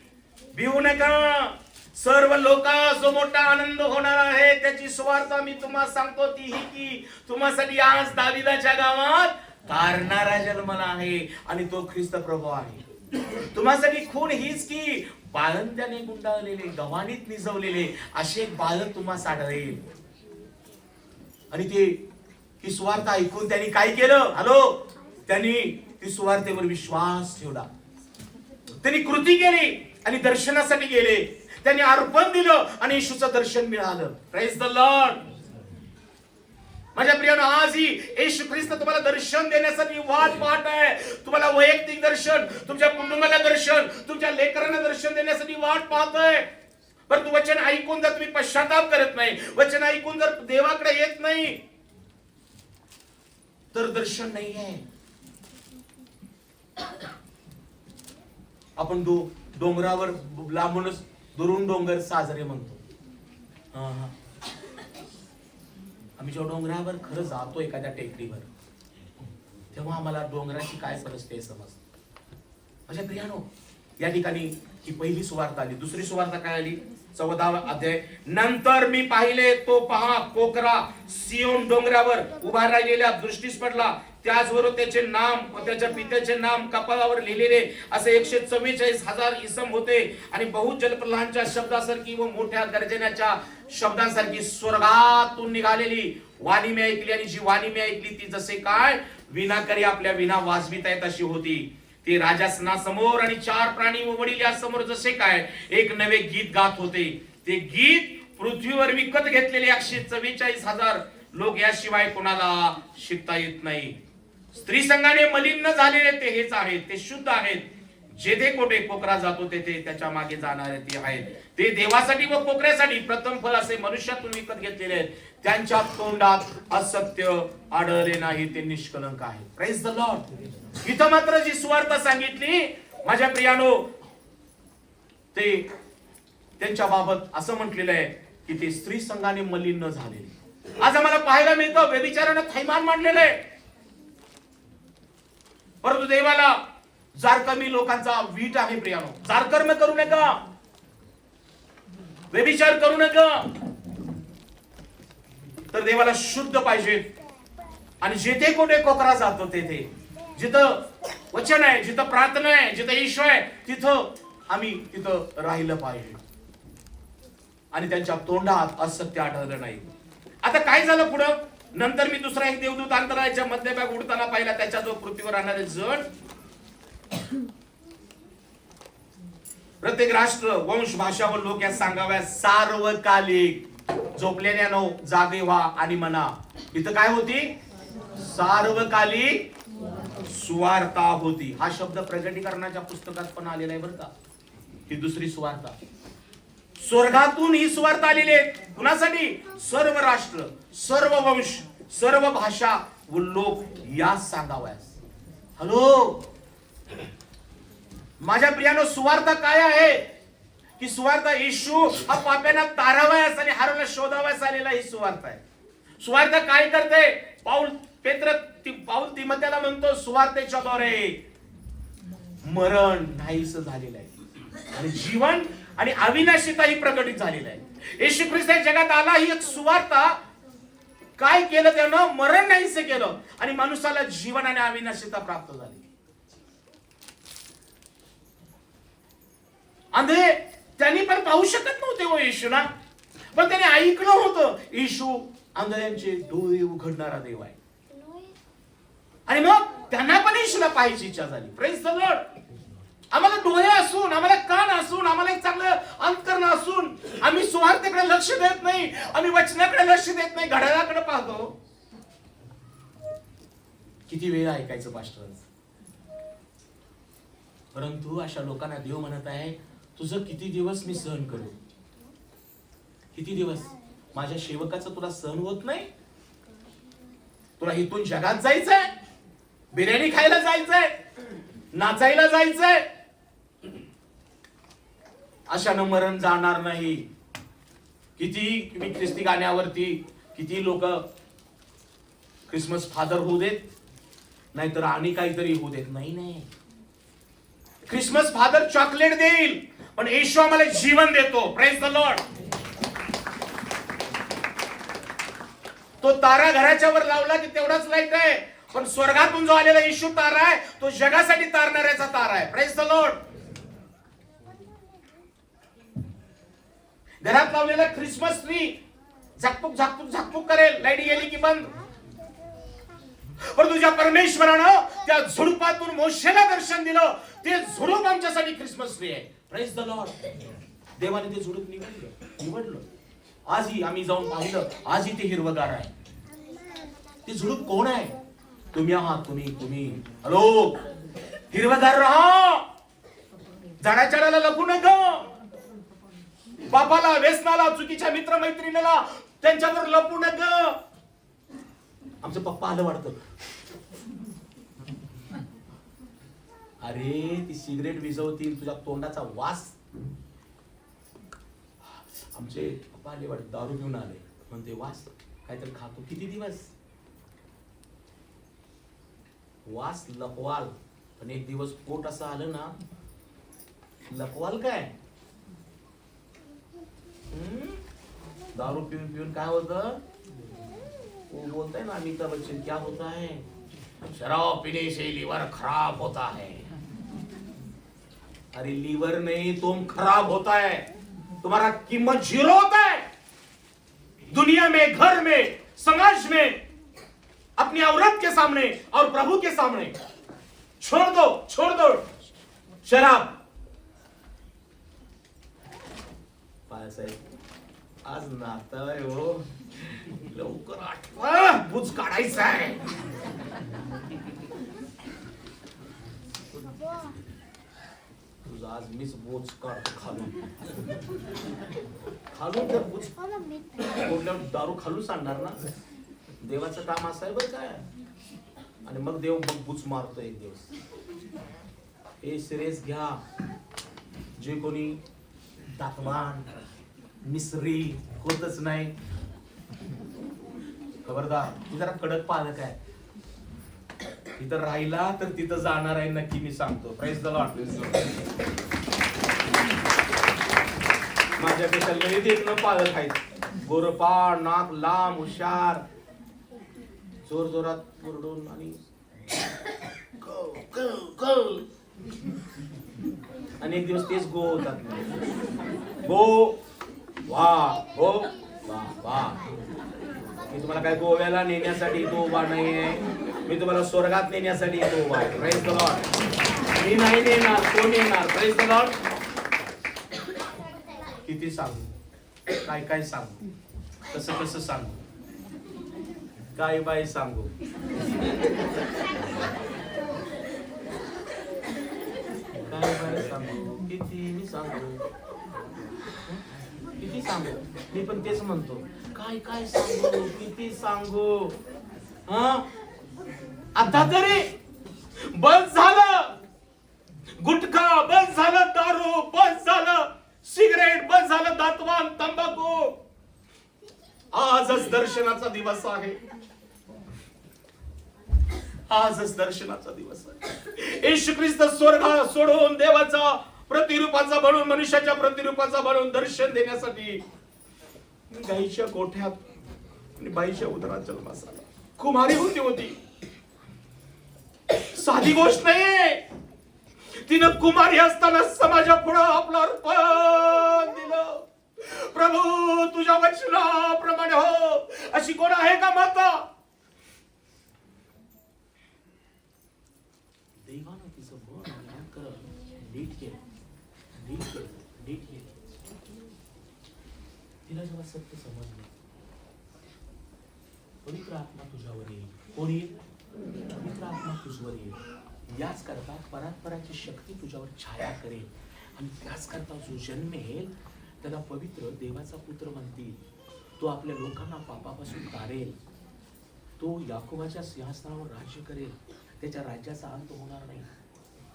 भिवू नका, सर्व लोकांस जो मोठा आनंद होणार आहे त्याची सुवार्ता मी तुम्हाला सांगतो. ती ही की तुम्हासाठी आज दाविदाच्या गावात तारणारा जन्मला आहे आणि तो ख्रिस्त प्रभू आहे. तुम्हासाठी खूण हीच की बाळंत्याने गुंडाळलेले, गव्हाणीत निजवलेले असे एक बाळक तुम्हाला आढळेल. आणि ते ही सुवार्ता ऐकून त्यांनी काय केलं? हॅलो, त्यांनी ती सुवार्तेवर विश्वास ठेवला. त्यांनी कृती केली आणि दर्शनासाठी गेले. त्यांनी अर्पण दिलं आणि येशूचं दर्शन मिळालं. Praise the Lord. माझ्या प्रियानो, आजही येशू ख्रिस्त तुम्हाला दर्शन देण्यासाठी वाट पाहत आहे. तुम्हाला वैयक्तिक दर्शन, तुमच्या कुटुंबाला दर्शन, तुमच्या लेकरांना दर्शन देण्यासाठी वाट पाहतोय. परंतु वचन ऐकून जर तुम्ही पश्चाताप करत नाही, वचन ऐकून जर देवाकडे येत नाही, तर दर्शन नाही आहे. आपण डोंगरावर लांबूनच दुरून डोंगर साजरे म्हणतो. आम्ही जेव्हा डोंगरावर खरं जातो एखाद्या टेकडीवर, तेव्हा आम्हाला डोंगराची काय परिस्थिती समजते. माझ्या प्रियानो, या ठिकाणी ही पहिली सुवार्ता आली. दुसरी सुवार्ता काय आली? 14वा अध्याय. नंतर मी पाहिले, तो पहा कोकरा सियोन डोंगरावर उभा राहिलेल्या दृष्टीस पडला. त्याचबरोबर त्याचे नाम व त्याच्या पित्याचे नाम कपाळावर लिहिलेले असे 144,000 इसम होते. आणि बहु जलप्रलहांच्या शब्दासारखी व मोठ्या गर्जनाच्या शब्दांसारखी स्वर्गातून निघालेली वाणी मी ऐकली. आणि जी वाणी मी ऐकली ती जसे काय विनाकरी आपल्या विना वाजवित आहेत अशी होती. ते राजासनासमोर आणि 4 प्राणी व वडील या समोर जसे काय एक नवे गीत गात होते, ते गीत पृथ्वीवर विकत घेतलेले 144,000 लोक याशिवाय कोणाला शिकता येत नाही. स्त्री संघाने मलिन न झालेले ते हेच आहेत, ते शुद्ध आहेत. जेथे कोठे कोकरा जातो तेथे त्याच्या मागे जाणारे ते आहेत. ते देवासाठी व कोकऱ्यासाठी प्रथम फल असे मनुष्यातून विकत घेतलेले आहेत. त्यांच्या तोंडात असत्य आढळले नाही, ते निष्कलंक आहे. Praise the Lord. इथं मात्र जी सुवार्ता सांगितली माझ्या प्रियानो, ते त्यांच्या बाबत असं म्हटलेलं आहे की ते स्त्री संघाने मलिन न झालेले. आज आम्हाला पाहायला मिळतं व्यभिचारानं थैमान मांडलेलं आहे, परंतु देवाला जारकर्मी लोकांचा वीट आहे. प्रियानो, जारकर्म करू नका, व्यभिचार करू नका. तर देवाला शुद्ध पाहिजे. आणि जेथे कोठे कोकरा जातो तेथे, जिथं वचन आहे, जिथं प्रार्थना आहे, जिथं ईश्वर आहे, तिथं आम्ही तिथं राहिलं पाहिजे. आणि त्यांच्या तोंडात असत्य आढळलं नाही. आता काय झालं पुढं? नंतर मी दुसरा एक देवदूत अंतराळाच्या मध्यभाग उडताना पाहिला. त्याच्या जो पृथ्वीवर राहणारे जण, प्रत्येक राष्ट्र, वंश, भाषा व लोक या सांगाव्या सार्वकालिक झोपलेल्यानो जागे व्हा आणि म्हणा. इथं काय होती? सार्वकालिक सुवार्ता होती. हा शब्द प्रकटीकरणाच्या पुस्तकात पण आलेला आहे बरं का. ही दुसरी सुवार्ता, स्वर्गातून ही सुवार्ता आलेली आहे. कुणासाठी? सर्व राष्ट्र, सर्व वंश, सर्व भाषा व लोक या सांगाव्यास. हॅलो माझ्या प्रियानो, सुवार्ता काय आहे? की सुवार्ता येशू हा पाप्यांना तारावयास आणि हरवला शोधावयास आलेला ही सुवार्ता आहे. सुवार्ता काय करते? पाऊल तिमोथेला म्हणतो सुवार्तेच्या द्वारे मरण नाहीस झालेलं आहे आणि जीवन आणि अविनाशीता ही प्रकटित झालेलं आहे. येशू ख्रिस्त जगात आला, ही एक सुवार्ता. काय केलं त्यानं? मरण नाहीसे केलं आणि मनुष्याला जीवन आणि अविनाशीता प्राप्त झाली. अंधे त्यांनी पण पाहू शकत नव्हते हो येशूला, पण त्याने ऐकलं होतं येशू आंधळ्यांचे डोळे उघडणारा देव आहे. आणि मग त्यांना पण येशूला पाहायची इच्छा झाली. Praise the Lord. आम्हाला डोळे असून, आम्हाला कान असून, आम्हाला एक चांगलं अंतकरण असून आम्ही सुवार्तेकडे लक्ष देत नाही, आम्ही वचनाकडे लक्ष देत नाही, घड्याळाकडे पाहतो. किती वेळ ऐकायचं पास्टरांचं. परंतु अशा लोकांना देव म्हणत आहे, तुझं किती दिवस मी सहन करू? किती दिवस? माझ्या सेवकाचं तुला सहन होत नाही? तुला इथून जगात जायचंय, बिर्याणी खायला जायचंय, नाचायला जायचंय, अशानं मरण जाणार नाही. किती मी ख्रिस्ती गाण्यावरती किती लोक क्रिसमस फादर होऊ देत, नाहीतर आणि काहीतरी होऊ देत. नाही, क्रिसमस फादर चॉकलेट देईल, पण येशू आम्हाला जीवन देतो. Praise the Lord. तो तारा घराच्या वर लावला की तेवढाच लाईट आहे, पण स्वर्गातून जो आलेला येशू तारा आहे, तो जगासाठी तारणाऱ्याचा तारा आहे. Praise the Lord. घरात लावलेला ख्रिसमस ट्री झाकपूक झाकपूक झाकपूक करेल, लाईट गेली की बंद. पण तुझ्या परमेश्वरानं त्या झुडपातून मोशेला दर्शन दिलं. ते झुडूप आमच्यासाठी ख्रिसमस ट्री आहे. Praise the Lord. देवाने ते झुडूप निवडलं. आजही आम्ही जाऊन पाहिलं, आजही ते हिरवगार आहे. ते झुडूप कोण आहे? तुम्ही आहात. तुम्ही. हॅलो, हिरवगार राहा. झाडाच्या डाला लपू नका. बापाला, व्यसनाला, चुकीच्या मित्रमैत्रिणीला त्यांच्यावर लपू नका. आमचं पप्पा आलं वाटतं. अरे ती सिगरेट विझवतील, तुझ्या तोंडाचा वास. आमचे पप्पा आले वाटत, दारू घेऊन आले, म्हणते वास काहीतरी खातो. किती दिवस वास लपवाल, पण एक दिवस पोट असं आलं ना, लपवाल काय? दारू पिऊन पिऊन काय होतं? वो बोलता है ना अमिताभ बच्चन, क्या होता है? शराब पीने से लीवर खराब होता है. अरे लीवर नहीं, तुम खराब होता है. तुम्हारा कीमत जीरो होता है. दुनिया में, घर में, समाज में, अपनी औरत के सामने और प्रभु के सामने छोड़ दो शराब. बाळासाहेब आज नाताळ आहे हो, लवकर आठवा, बुच काढायचा आहे. तुझं आज मीच बोच काढतो खालून जर बुच कोणल्यावर दारू खालून सांगणार ना. देवाचं काम असं आहे बरं काय. आणि मग देव मग बुच मारतो एक दिवस. हे सिरियस घ्या. जे कोणी दातवान मिसरी होतच नाही, खबरदार. ती जरा कडक पालक आहे. तिथं राहिला तर तिथं जाणार आहे नक्की, मी सांगतो. Praise the Lord. माझ्यापेक्षा लई देखणं पालक आहेत. गोरपा, नाक लांब, हुशार, जोर जोरात ओरडून आणि आणि एक दिवस तेच गो होतात. गो वा गो वा वा. मी तुम्हाला काय गोव्याला नेण्यासाठी तो उभा नाहीये. मी तुम्हाला स्वर्गात नेण्यासाठी तो उभा आहे. Praise the Lord. मी नाही नेणार, तो नेणार. Praise the Lord. किती सांगू, काय काय सांगू, कसं कसं सांगू, काय बाय सांगू. काय बाय सांगू, किती मी सांगू, किती सांगू. मी पण तेच म्हणतो, काय काय सांगू, किती सांगू. हा आता तरी बस झालं. गुटखा बस झालं, दारू बस झालं, सिगरेट बस झालं, दातवान, तंबाखू. आजच दर्शनाचा दिवस आहे. आजच दर्शनाचा दिवस आहे. येशू ख्रिस्त स्वर्ग सोडून देवाचा प्रतिरूपाचा बनून, मनुष्याच्या प्रतिरूपाचा बनून दर्शन देण्यासाठी गाईच्या गोठ्यात आणि बाईच्या उदरात जन्मास आला. कुमारी होती. साधी गोष्ट नाही. तिनं कुमारी असताना समाजा पुढे आपलं अर्पण दिलं. प्रभू तुझ्या वचनाप्रमाणे हो, अशी कोण आहे का माता. देवानं तिचं मन नीट केलं. तिला जेव्हा सत्य समजलं, पवित्र आत्मा तुझ्यावर येईल. कोण येईल? पवित्र आत्मा तुझ्यावर येईल. याच करता परात्पराची शक्ती तुझ्यावर छाया करेल. आणि त्याच करता जो जन्मेल त्याला पवित्र देवाचा पुत्र म्हणतील. तो आपल्या लोकांना पापापासून तारेल. तो याकोबाच्या सिंहासनावर राज्य करेल. त्याच्या राज्याचा अंत होणार नाही.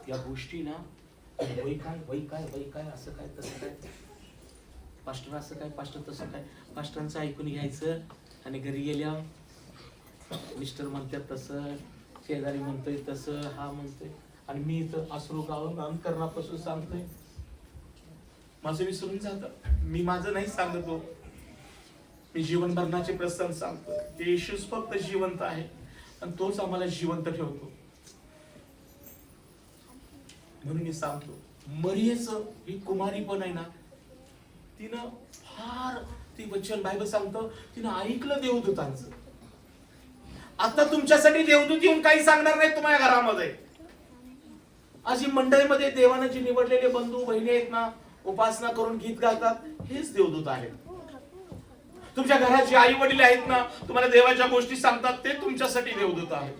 या गोष्टी ना, वै काय असं काय तसं काय, पास्टर असं काय, पास्टर तसं काय, पास्टरांचं ऐकून घ्यायचं आणि घरी गेल्या मिस्टर म्हणतात तसं, शेजारी म्हणतोय तसं, हा म्हणतोय, आणि मी इथं अश्रू गाळून अंतकरणापासून सांगतोय. माझं विसरून जातं. मी माझं नाही सांगतो, मी जीवन मरणाचे प्रसंग सांगतो. येशूच फक्त जिवंत आहे आणि तोच आम्हाला जिवंत ठेवतो. म्हणून मी सांगतो, मरियेचं ही कुमारी पण आहे ना, तिनं फार ती वचन बायबल सांगतं, तिनं ऐकलं देवदूतांचं. आता तुमच्यासाठी देवदूत येऊन काही सांगणार नाही तुम्हाला घरामध्ये. आज ही मंडळीमध्ये देवाने जे निवडलेले बंधू बहिणी आहेत ना, उपासना करून गीत गातात, हेच देवदूत आहेत. तुमच्या घराचे आई वडील आहेत ना, तुम्हाला देवाच्या गोष्टी सांगतात, ते तुमच्यासाठी देवदूत आहेत.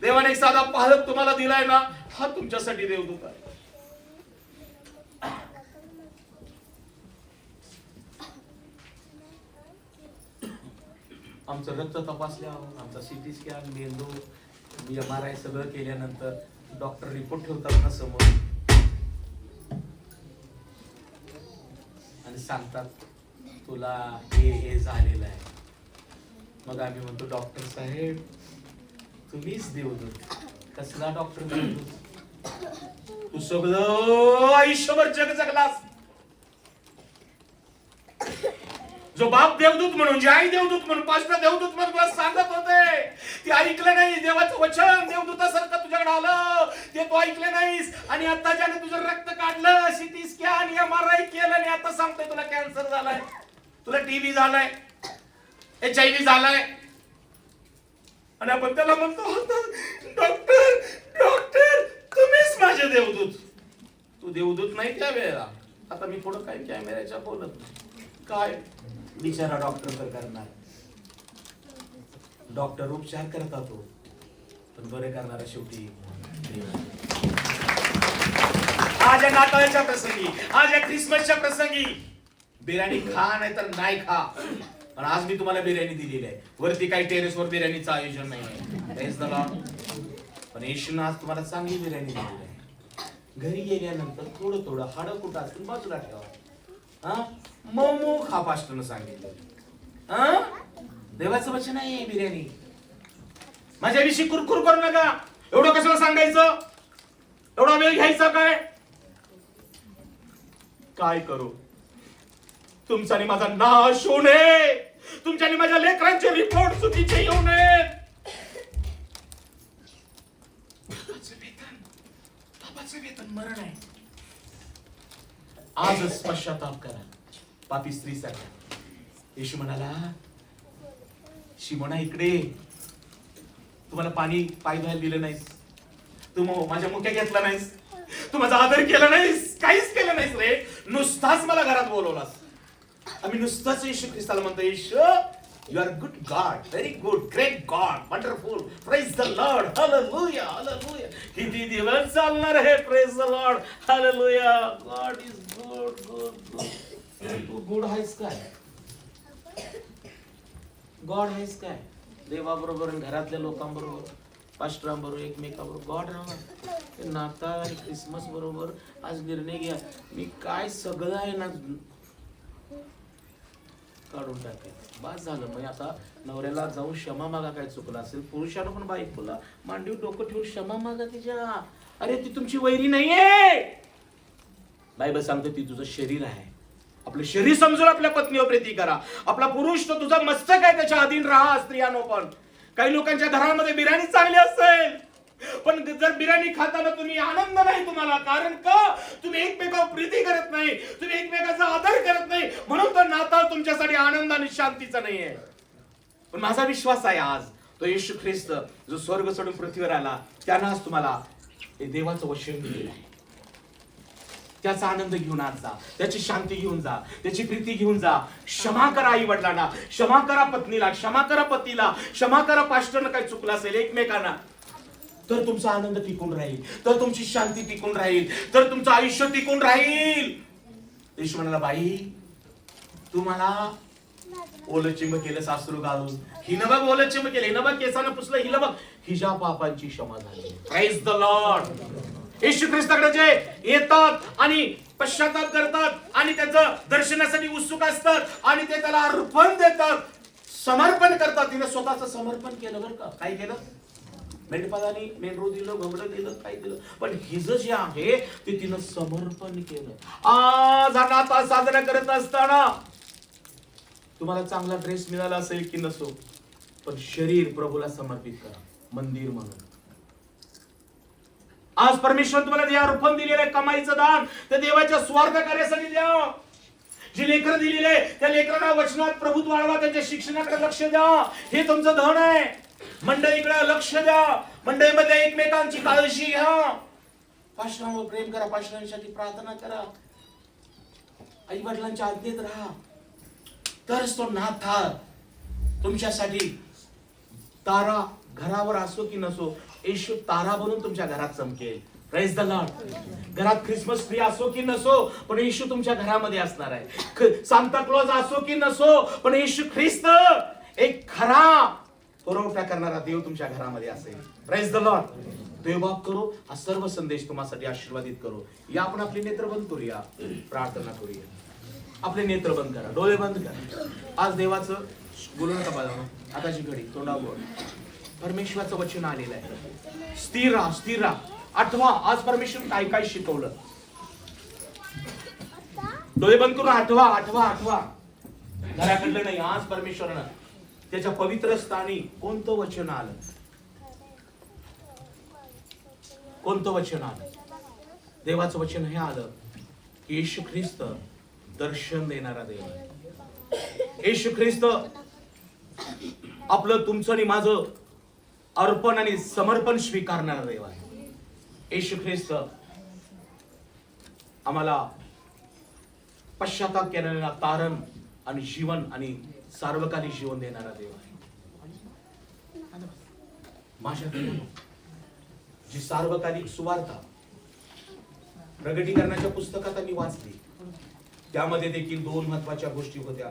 देवाने एक साधा पालक तुम्हाला दिलाय ना, हा तुमच्यासाठी देवदूत आहे. आमचं रक्त तपासल्यावर, आमचा सीटी स्कॅन, मेंदू, MRI सगळं केल्यानंतर डॉक्टर रिपोर्ट ठेवतात ना समोर आणि सांगतात तुला हे झालेलं आहे. मग आम्ही म्हणतो, डॉक्टर साहेब तुम्हीच देवदूत. कसला डॉक्टर देवदूत? तू सगळं आयुष्यभर जग जगलास. जो बाप देवदूत म्हणून, जी आई देवदूत म्हणून, पास्टर देवदूत म्हणून तुला सांगत होते, ते ऐकलं नाही. देवाचं वचन देवदूतासारखं तुझ्याकडे आलं, ते तू ऐकले नाहीस. आणि आता ज्याने तुझं रक्त काढलं, सीटी स्कॅन, MRI केलं, आणि आता सांगतोय तुला कॅन्सर झालाय, तुला TB झालाय, HIV झालाय. आणि आपण त्याला म्हणतो, डॉक्टर डॉक्टर माझे देवदूत. तू देवदूत नाही त्या वेळेला. आता मी पुढं काय कॅमेऱ्याच्या बोलत नाही. काय बिचारा डॉक्टर तर करणार. डॉक्टर उपचार करतात तो, पण बरे करणारा शेवटी देव. आज या नाताळच्या प्रसंगी, आज या ख्रिसमसच्या प्रसंगी बिर्याणी खा नाही तर नाही खा, पण आज मी तुम्हाला बिर्याणी दिलेली आहे. वरती काही टेरेसवर बिर्याणीचं आयोजन नाही आहे, पण येशूने आज तुम्हाला चांगली बिर्याणी दिलेली आहे. घरी गेल्यानंतर थोडं थोडं हाडं कुठं असतील बाजूला ठेवा. मऊ खा पास्टरनं सांगितलं. देवाचं वचन आहे बिर्याणी. माझ्याविषयी कुरकुर करू नका. एवढं कशाला सांगायचं, एवढा वेळ घ्यायचा काय. काय करू, तुमच्याने माझा नाश होऊ नये, तुमच्याने माझ्या लेकरांचे रिपोर्ट चुकीचे येऊ नयेत. पापाचं वेतन मरण आहे. आजच पश्चाताप करा पापी स्त्रीसाठी. येशू म्हणाला, शिमोना इकडे, तुम्हाला पाणी पाय धुवायला दिलं नाहीस, तू माझ्या मुक्या घेतला नाहीस, तू माझा आदर केला नाहीस, काहीच केलं नाहीस रे. नुसताच मला घरात बोलवलास. आम्ही नुसताच येशू ख्रिस्ताला म्हणतो, Yeshu you are good God, very good, great God, wonderful, praise the lord, hallelujah, hallelujah. किती दिवस चालणार आहे praise the lord, hallelujah. God is good, good, good. तू गुड आहेस काय, गॉड आहेस काय. देवाबरोबर, घरातल्या लोकांबरोबर, पास्टरांबरोबर, एकमेकांबरोबर गॉड राहा. नाताळ आणि ख्रिसमस बरोबर आज निर्णय घ्या. मी काय सगळं आहे ना काढून टाकेल, बस झालं. मग आता नवऱ्याला जाऊन क्षमा मागा काय चुकलं असेल. पुरुषानं पण बायकोला मांडीव डोकं ठेवून क्षमा मागा तिच्या. अरे ती तुमची वैरी नाहीये. बायबल सांगते ती तुझं शरीर आहे. आपलं शरीर समजून आपल्या पत्नीवर प्रीती करा. आपला पुरुष तो तुझा मस्तक आहे, त्याच्या अधीन राहा. स्त्रियांनो पण काही लोकांच्या घरामध्ये बिर्याणी चांगली असेल, पण जर बिर्याणी खाताना तुम्ही आनंद नाही तुम्हाला, कारण का तुम्ही एकमेकावर प्रीती करत नाही, तुम्ही एकमेकाचा आदर करत नाही, म्हणून तर नाताळ तुमच्यासाठी आनंद आणि शांतीचा नाहीये. पण माझा विश्वास आहे आज तो येशू ख्रिस्त जो स्वर्ग सोडून पृथ्वीवर आला, त्यानं तुम्हाला हे देवाचं वचन दिलेलं आहे. त्याचा आनंद घेऊन आज जा, त्याची शांती घेऊन जा, त्याची प्रीती घेऊन जा. क्षमा करा आई वडिलांना, क्षमा करा पत्नीला, क्षमा करा पतीला, क्षमा करा पास्टरनं काही चुकलं असेल एकमेकांना. तर तुमचा आनंद टिकून राहील, तर तुमची शांती टिकून राहील, तर तुमचं आयुष्य टिकून राहील. येशू म्हणाला, बाई तू मला ओलं चिंब केलं सासरू घालून, हिनं बघ ओलं चिंब केलं, हिनं बघ केसानं पुसलं, हिनं बघ हिच्या पापांची क्षमा झाली. Praise the lord. येशू ख्रिस्ताकडे जे येतात आणि पश्चाताप करतात आणि त्याचं दर्शनासाठी उत्सुक असतात आणि ते त्याला अर्पण देतात, समर्पण करतात. तिने स्वतःचं समर्पण केलं बरं का. काय केलं, मेंढपाळाने मेंढरू दिलं, घोंगडं दिलं, काय दिलं, पण हिज जे आहे ते तिनं समर्पण केलं. आज हा नाताळ साजरा करत असताना तुम्हाला चांगला ड्रेस मिळाला असेल की नसो, पण शरीर प्रभूला समर्पित करा, मंदिर म्हणून. आज परमेश्वर तुम्हाला जे अर्पण दिलेलं आहे, कमाईचं दान, ते देवाच्या स्वार्थ कार्यासाठी द्या. जी लेकरं दिलेले त्या लेकरांना वचनात प्रभुत्व वाढवा, त्यांच्या शिक्षणाकडे लक्ष द्या. हे तुमचं धन आहे. मंडळीकडे लक्ष द्या, मंडळीमध्ये एकमेकांची काळजी घ्या, पास्टरांवर प्रेम करा, पास्टरांसाठी प्रार्थना करा, आई वडिलांच्या आज्ञेत राहा. तरच तो नाताळ तुमच्यासाठी तारा घरावर असो की नसो, येशू तारा बनून तुमच्या घरात चमकेल. Praise the Lord. घरात ख्रिसमस ट्री असो की नसो, पण येशू तुमच्या घरामध्ये असणार आहे. सांता क्लॉज असो की नसो, पण येशू ख्रिस्त एक खरा पुरवठा करणारा देव तुमच्या घरामध्ये असेल. Praise the Lord. देवबाप करू हा सर्व संदेश तुम्हासाठी आशीर्वादित करू. या आपण आपले नेत्र बंद करूया, प्रार्थना करूया. आपले नेत्र बंद करा, डोळे बंद करा. आज देवाचं बोलू नका बाळांनो, आताची घडी तोंडावर परमेश्वराचं वचन आलेलं आहे. स्थिर राहा, स्थिर राहा. आठवा आज परमेश्वर काय काय शिकवलं. डोळे बंद करून आठवा आठवा आठवा घराकडलं नाही. आज परमेश्वरानं त्याच्या पवित्र स्थानी कोणतं वचन आलं, कोणतं वचन आलं. देवाचं वचन हे आलं की येशू ख्रिस्त दर्शन देणारा देव आहे. येशू ख्रिस्त आपलं तुमचं आणि माझं अर्पण आणि समर्पण स्वीकारणारा देव आहे. येशू ख्रिस्त आम्हाला पश्चाताप केलेला तारण आणि जीवन आणि सार्वकालिक जीवन देणारा देव आहे. माझ्या जी सार्वकालिक सुवार्ता प्रगटीकरणाच्या पुस्तकात मी वाचली, त्यामध्ये देखील दोन महत्वाच्या गोष्टी होत्या.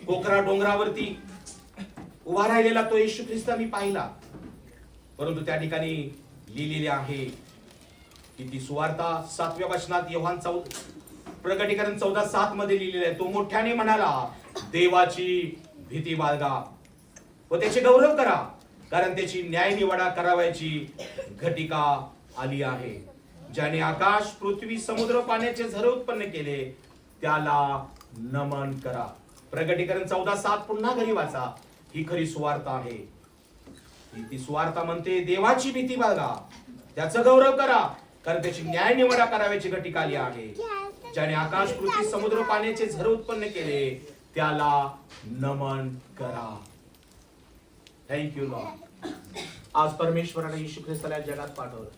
पोखरा डोंगरावरती उभा राहिलेला तो येशू ख्रिस्त मी पाहिला, परंतु त्या ठिकाणी लिहिलेले आहे की ती सुवार्ता 7व्या वचनात योहान प्रगटीकरण 14:7 मध्ये लिहिलेले आहे. तो मोठ्याने म्हणाला, देवाची भीती बाळगा व त्याचे गौरव करा, कारण त्याची न्याय निवाडा करावयाची घटिका आली आहे. ज्याने आकाश, पृथ्वी, समुद्र, पाण्याचे झरे उत्पन्न केले, त्याला नमन करा. प्रगटीकरण 14:7 पुन्हा घरी वाचा. ही खरी सुवार्ता आहे. ती सुवार्ता म्हणते, देवाची भीती बाळगा, त्याचं गौरव करा, कारण त्याची न्याय निवाडा करावयाची घटिका आली आहे. ज्याने आकाश, पृथ्वी, समुद्र, पाण्याचे झरे उत्पन्न केले, त्याला नमन करा. Thank you Lord. आज परमेश्वराने येशू ख्रिस्ताला या जगात पाठवलं.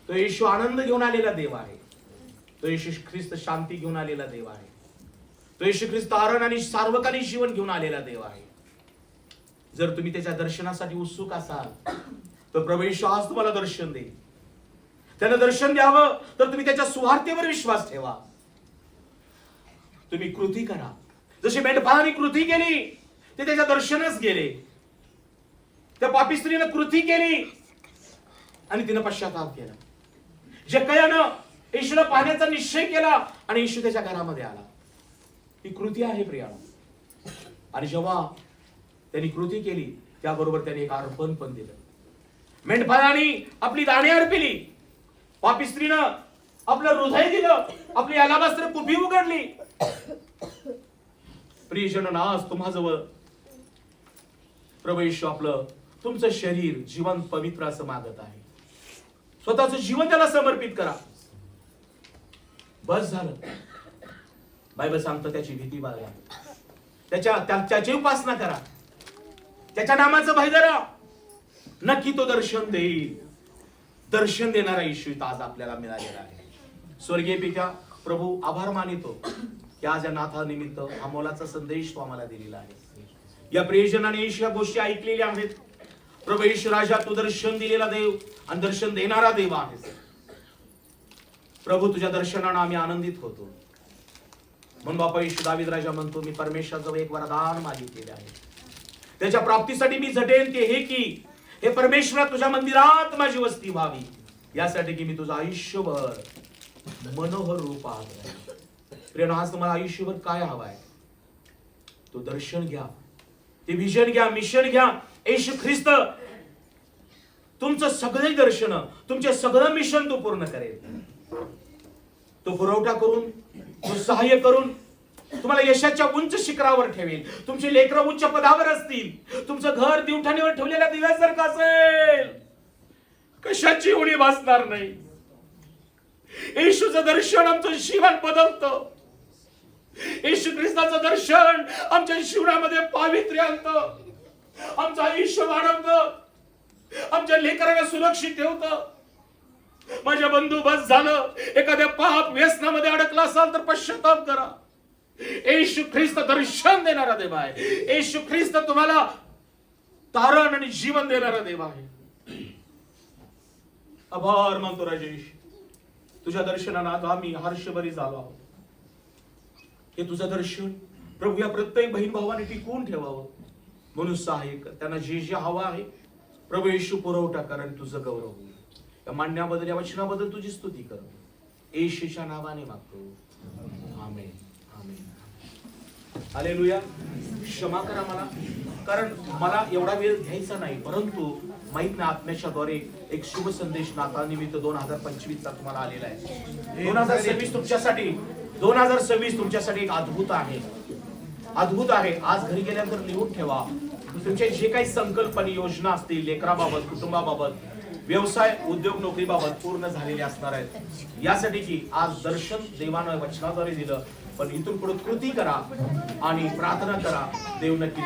तो येशू आनंद घेऊन आलेला देव आहे. तो येशू ख्रिस्त शांती घेऊन आलेला देव आहे. तो येशू ख्रिस्त तारण आणि सार्वकालिक जीवन घेऊन आलेला देव आहे. जर तुम्ही त्याच्या दर्शनासाठी उत्सुक असाल तर प्रभू येशू आज तुम्हाला दर्शन देईल. त्यानं दर्शन द्यावं तर तुम्ही त्याच्या सुवार्तेवर विश्वास ठेवा. तुम्ही कृती करा. जशी मेंढपाळाने कृती केली, ते त्याच्या दर्शनच गेले. त्या पापी स्त्रीने कृती केली आणि तिने पश्चाताप केला. जक्कयानं येशूला पाहण्याचा निश्चय केला आणि येशू त्याच्या घरामध्ये आला. ही कृती आहे प्रियानो. आणि जेव्हा त्यांनी कृती केली, त्याबरोबर त्यांनी एक अर्पण पण दिलं. मेंढपाळाने आपली दाणे अर्पिली, पापी स्त्रीनं आपलं हृदय दिलं, आपली अलाबास्त्र कुपी उघडली. प्रियजन, आज तुम्हाजवळ प्रभू येशू आपलं तुमचं शरीर जिवंत पवित्र असं मागत आहे. स्वतःचं जीवन त्याला समर्पित करा. बस झालं. बायबल सांगतं त्याची भीती बाळगा, त्याची उपासना करा, त्याच्या नामाचं भय धरा. नक्की तो दर्शन देईल. दर्शन देणारा येशू आज आपल्याला मिळालेला आहे. स्वर्गीय पिता प्रभू, आभार मानितो की आज या नाथानिमित्त अमोलाचा संदेश तो आम्हाला दिलेला आहे. या प्रियजनाने येशू या गोष्टी ऐकलेल्या आहेत. प्रभू येशू राजा, तू दर्शन दिलेला देव आणि दर्शन देणारा देव आहेस. प्रभू, तुझ्या दर्शनाने आम्ही आनंदित होतो. म्हणून बापा येशू दावीद राजा म्हणतो, मी परमेश्वराजवळ एक वरदान मागितलेले आहे, त्याच्या प्राप्तीसाठी मी झटेन. ते हे की हे परमेश्वरा, तुझ्या मंदिरात माझी वस्ती व्हावी, यासाठी की मी तुझं आयुष्यभर मनोहर रूप पाहतो. प्रिय, आज तुम्हाला आयुष्यभर काय हवंय? तो दर्शन घ्या, ते विजन घ्या, मिशन घ्या. येशू ख्रिस्त तुमचं सगळे दर्शन, तुमचे सगळं मिशन तो पूर्ण करेल. तो पुरवठा करून, तो सहाय्य करून तुम्हाला यशाच्या उंच शिखरावर ठेवेल. तुमची लेकरं उच्च पदावर असतील. तुमचं घर दिवठाणीवर ठेवलेल्या दिव्यासारखं असेल. कशाची उणी भासणार नाही. येशूचं दर्शन आमचं जीवन बदलतं. येशू ख्रिस्ताचं दर्शन आमच्या जीवनामध्ये पावित्र्य आणतं. आमचं आयुष्य वाढवतं. आमच्या लेकरांना सुरक्षित ठेवतं. माझ्या बंधू, बस झालं. एखाद्या पाप व्यसनामध्ये अडकला असाल तर पश्चाताप करा. येशू ख्रिस्त दर्शन देणारा देव आहे. येशू ख्रिस्त तुम्हाला तारण आणि जीवन देणारा देव आहे. आभार मानतो राजेश, तुझ्या दर्शनानं आम्ही हर्षभरी झालो आहोत. हे तुझं दर्शन प्रभू या प्रत्येक बहीण भावाने टिकवून ठेवावं म्हणून सहाय्य कर. त्यांना जे जे हवं आहे प्रभू येशू पुरवठा कर आणि तुझं गौरव होईल. या मांडण्याबद्दल, या वचनाबद्दल तुझी स्तुती कर. येशूच्या नावाने मागतो, आमेन, आमेन. हालेलुया. क्षमा करा मला, कारण मला एवढा वेळ घ्यायचा नाही, परंतु माहित नाही आत्म्याच्या द्वारे एक शुभ संदेश नाताळनिमित्त 2025 चा तुम्हाला आलेला आहे. 2026 तुमच्यासाठी, 2026 तुमच्यासाठी एक अद्भुत आहे, अद्भुत आहे. आज घरी गेल्यानंतर लिहून ठेवा. तुमचे जे काही संकल्पना, योजना असतील, लेकराबाबत, कुटुंबाबाबत, व्यवसाय, उद्योग, नोकरीबाबत पूर्ण झालेले असणार आहेत. यासाठी की आज दर्शन देवानं वचनाद्वारे दिलं, पण इथून पुढे कृती करा आणि प्रार्थना करा. देव नक्की